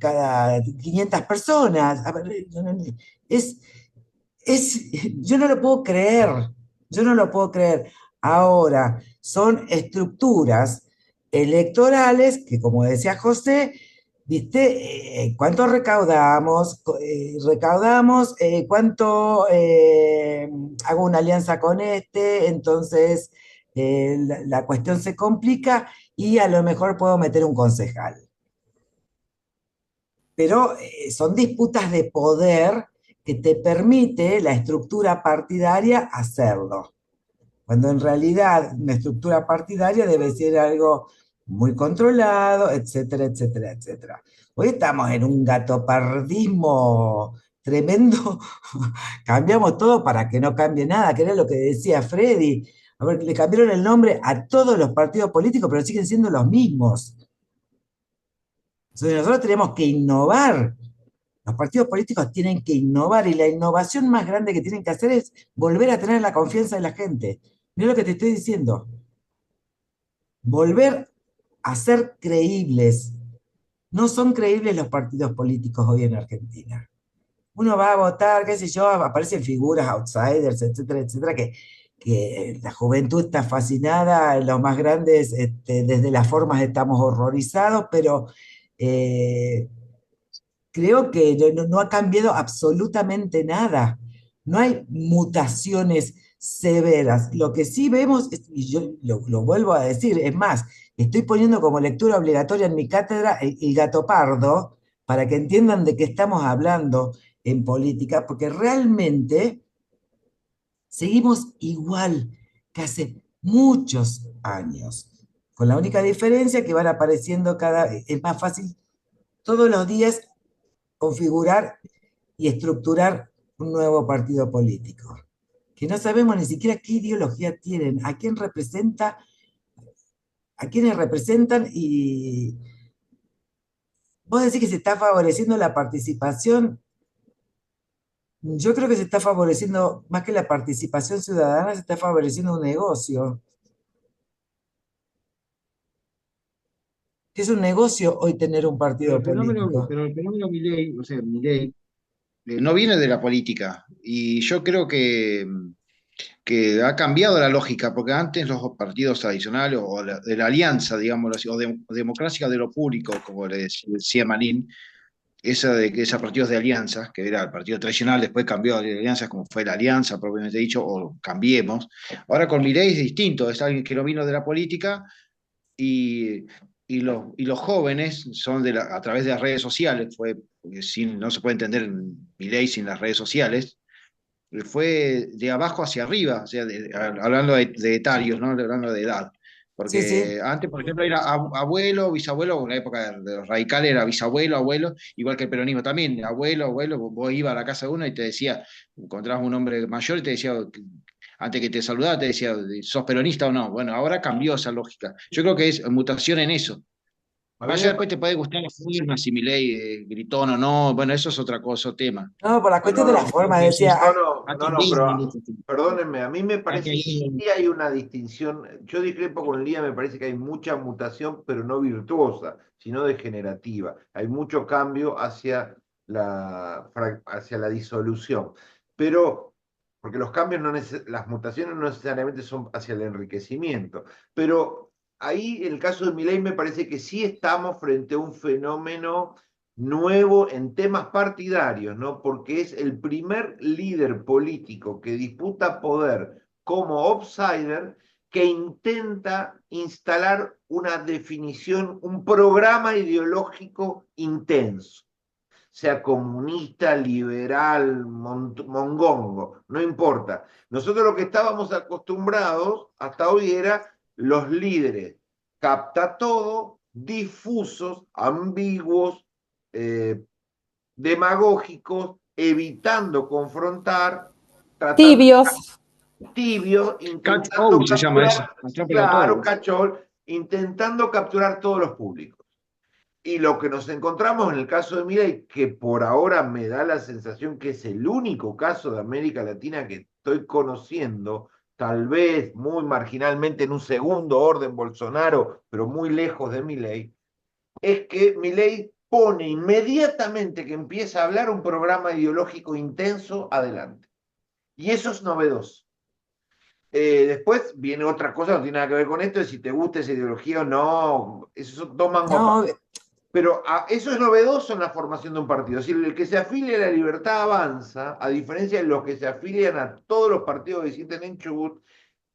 500 personas. A ver, es, yo no lo puedo creer, yo no lo puedo creer. Ahora, son estructuras electorales que, como decía José, ¿viste? ¿Cuánto recaudamos? ¿Cuánto hago una alianza con este? Entonces la cuestión se complica y a lo mejor puedo meter un concejal. Pero son disputas de poder que te permite la estructura partidaria hacerlo, cuando en realidad una estructura partidaria debe ser algo muy controlado, etcétera, etcétera, etcétera. Hoy estamos en un gatopardismo tremendo, cambiamos todo para que no cambie nada, que era lo que decía Freddy. A ver, le cambiaron el nombre a todos los partidos políticos, pero siguen siendo los mismos. Entonces nosotros tenemos que innovar. Los partidos políticos tienen que innovar y la innovación más grande que tienen que hacer es volver a tener la confianza de la gente. Mira lo que te estoy diciendo. Volver a ser creíbles. No son creíbles los partidos políticos hoy en Argentina. Uno va a votar, qué sé yo, aparecen figuras, outsiders, etcétera, etcétera, que la juventud está fascinada, los más grandes, desde las formas estamos horrorizados, pero creo que no ha cambiado absolutamente nada. No hay mutaciones severas. Lo que sí vemos, y yo lo vuelvo a decir, es más, estoy poniendo como lectura obligatoria en mi cátedra el gato pardo para que entiendan de qué estamos hablando en política, porque realmente seguimos igual que hace muchos años, con la única diferencia que van apareciendo es más fácil todos los días configurar y estructurar un nuevo partido político, que no sabemos ni siquiera qué ideología tienen, a quién representa, a quiénes representan, y vos decís que se está favoreciendo la participación. Yo creo que se está favoreciendo, más que la participación ciudadana, se está favoreciendo un negocio. Que es un negocio hoy tener un partido político. Pero el fenómeno Milei, o sea, Milei, no viene de la política. Y yo creo que ha cambiado la lógica, porque antes los partidos tradicionales, o de la alianza, digámoslo así, o democracia de lo público, como le decía Manín, esos partidos de alianzas, que era el partido tradicional, después cambió de alianzas, como fue la alianza, propiamente dicho, o Cambiemos. Ahora con Milei es distinto, es alguien que no vino de la política y, los jóvenes son a través de las redes sociales, porque no se puede entender Milei sin las redes sociales, fue de abajo hacia arriba, o sea, hablando de etarios, ¿no? Hablando de edad. Sí, sí. Porque antes, por ejemplo, era abuelo, bisabuelo, en la época de los radicales era bisabuelo, abuelo, igual que el peronismo también, abuelo, abuelo, vos ibas a la casa de uno y te decía, encontrabas un hombre mayor y te decía, antes que te saludaba, te decía, ¿sos peronista o no? Bueno, ahora cambió esa lógica. Yo creo que es mutación en eso. A Más mí allá me, después te puede gustar la forma, si Milei gritón o no, bueno, eso es otra cosa, otro tema. No, por la no, cuestión de la no, forma, Porque decía, no, ha no, no, cambiado pero mucho. perdónenme, a mí me Ha parece que caído. sí hay una distinción. Yo discrepo con Lía, me parece que hay mucha mutación, pero no virtuosa, sino degenerativa. Hay mucho cambio hacia la disolución. Pero, porque los cambios, las mutaciones no necesariamente son hacia el enriquecimiento. Pero ahí, en el caso de Milei, me parece que sí estamos frente a un fenómeno nuevo en temas partidarios, ¿no? Porque es el primer líder político que disputa poder como outsider que intenta instalar una definición, un programa ideológico intenso, sea comunista, liberal, mongongo, no importa. Nosotros lo que estábamos acostumbrados hasta hoy era los líderes capta todo, difusos, ambiguos, eh, demagógicos, evitando confrontar, tratando Tibios. tibios, Catch intentando all se llama eso. capturar, Atrapa la claro, todo. cachol, intentando capturar todos los públicos. Y lo que nos encontramos en el caso de Milei, que por ahora me da la sensación que es el único caso de América Latina que estoy conociendo, tal vez muy marginalmente en un segundo orden Bolsonaro, pero muy lejos de Milei, es que Milei pone inmediatamente que empieza a hablar un programa ideológico intenso adelante. Y eso es novedoso. Después viene otra cosa, no tiene nada que ver con esto, de si te gusta esa ideología o no, eso son dos mangos no, aparte. Pero eso es novedoso en la formación de un partido. Es decir, el que se afilia a la Libertad Avanza, a diferencia de los que se afilian a todos los partidos que existen en Chubut,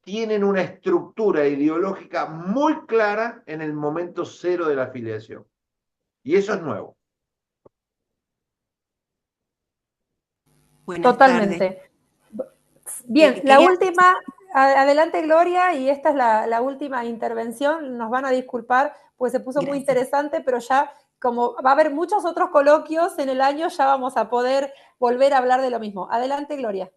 tienen una estructura ideológica muy clara en el momento cero de la afiliación. Y eso es nuevo. Buenas Totalmente. tardes. Bien, la Quería- última, adelante Gloria, y esta es la última intervención, nos van a disculpar, pues se puso muy Gracias. interesante, pero ya como va a haber muchos otros coloquios en el año, ya vamos a poder volver a hablar de lo mismo. Adelante Gloria.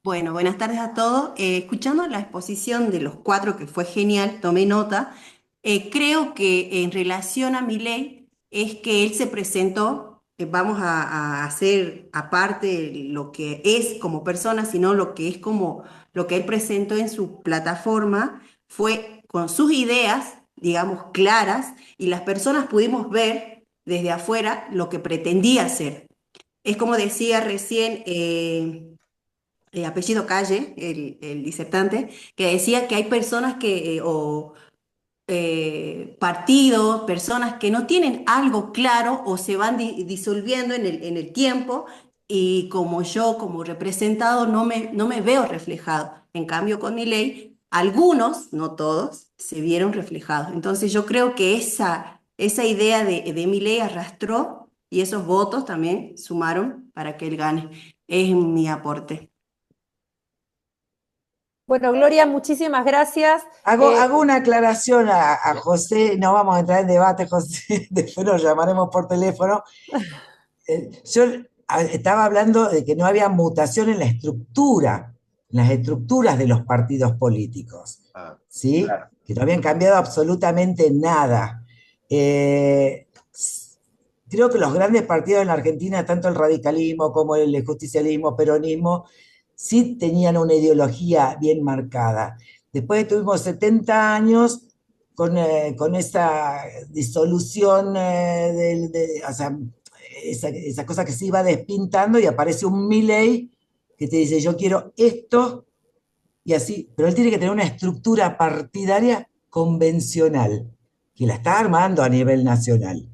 Bueno, buenas tardes a todos. Escuchando la exposición de los cuatro, que fue genial, tomé nota. Creo que en relación a Milei es que él se presentó, vamos a hacer aparte lo que es como persona, sino lo que es como lo que él presentó en su plataforma, fue con sus ideas, digamos, claras, y las personas pudimos ver desde afuera lo que pretendía hacer. Es como decía recién, apellido Calle, el disertante, que decía que hay personas partidos, personas que no tienen algo claro o se van disolviendo en el tiempo, y como yo, como representado, no me veo reflejado. En cambio, con mi ley, algunos, no todos, se vieron reflejados. Entonces yo creo que esa idea de mi ley arrastró, y esos votos también sumaron para que él gane. Es mi aporte. Bueno, Gloria, muchísimas gracias. Hago una aclaración a José, no vamos a entrar en debate, José, después nos llamaremos por teléfono. Yo estaba hablando de que no había mutación en las estructuras de los partidos políticos, ¿sí? Claro. Que no habían cambiado absolutamente nada. Creo que los grandes partidos en la Argentina, tanto el radicalismo como el justicialismo, peronismo, sí tenían una ideología bien marcada. Después tuvimos 70 años con esa disolución, o sea, esa cosa que se iba despintando, y aparece un Milei que te dice, yo quiero esto, y así, pero él tiene que tener una estructura partidaria convencional, que la está armando a nivel nacional.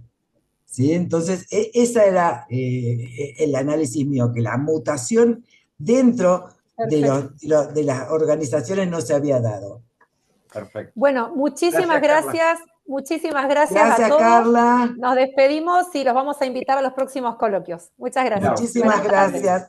¿Sí? Entonces, ese era el análisis mío, que la mutación dentro de las organizaciones no se había dado. Perfecto. Bueno, muchísimas gracias. Muchísimas gracias a Gracias, todos. Carla. Nos despedimos y los vamos a invitar a los próximos coloquios. Muchas gracias. Muchísimas Buenas tardes. gracias.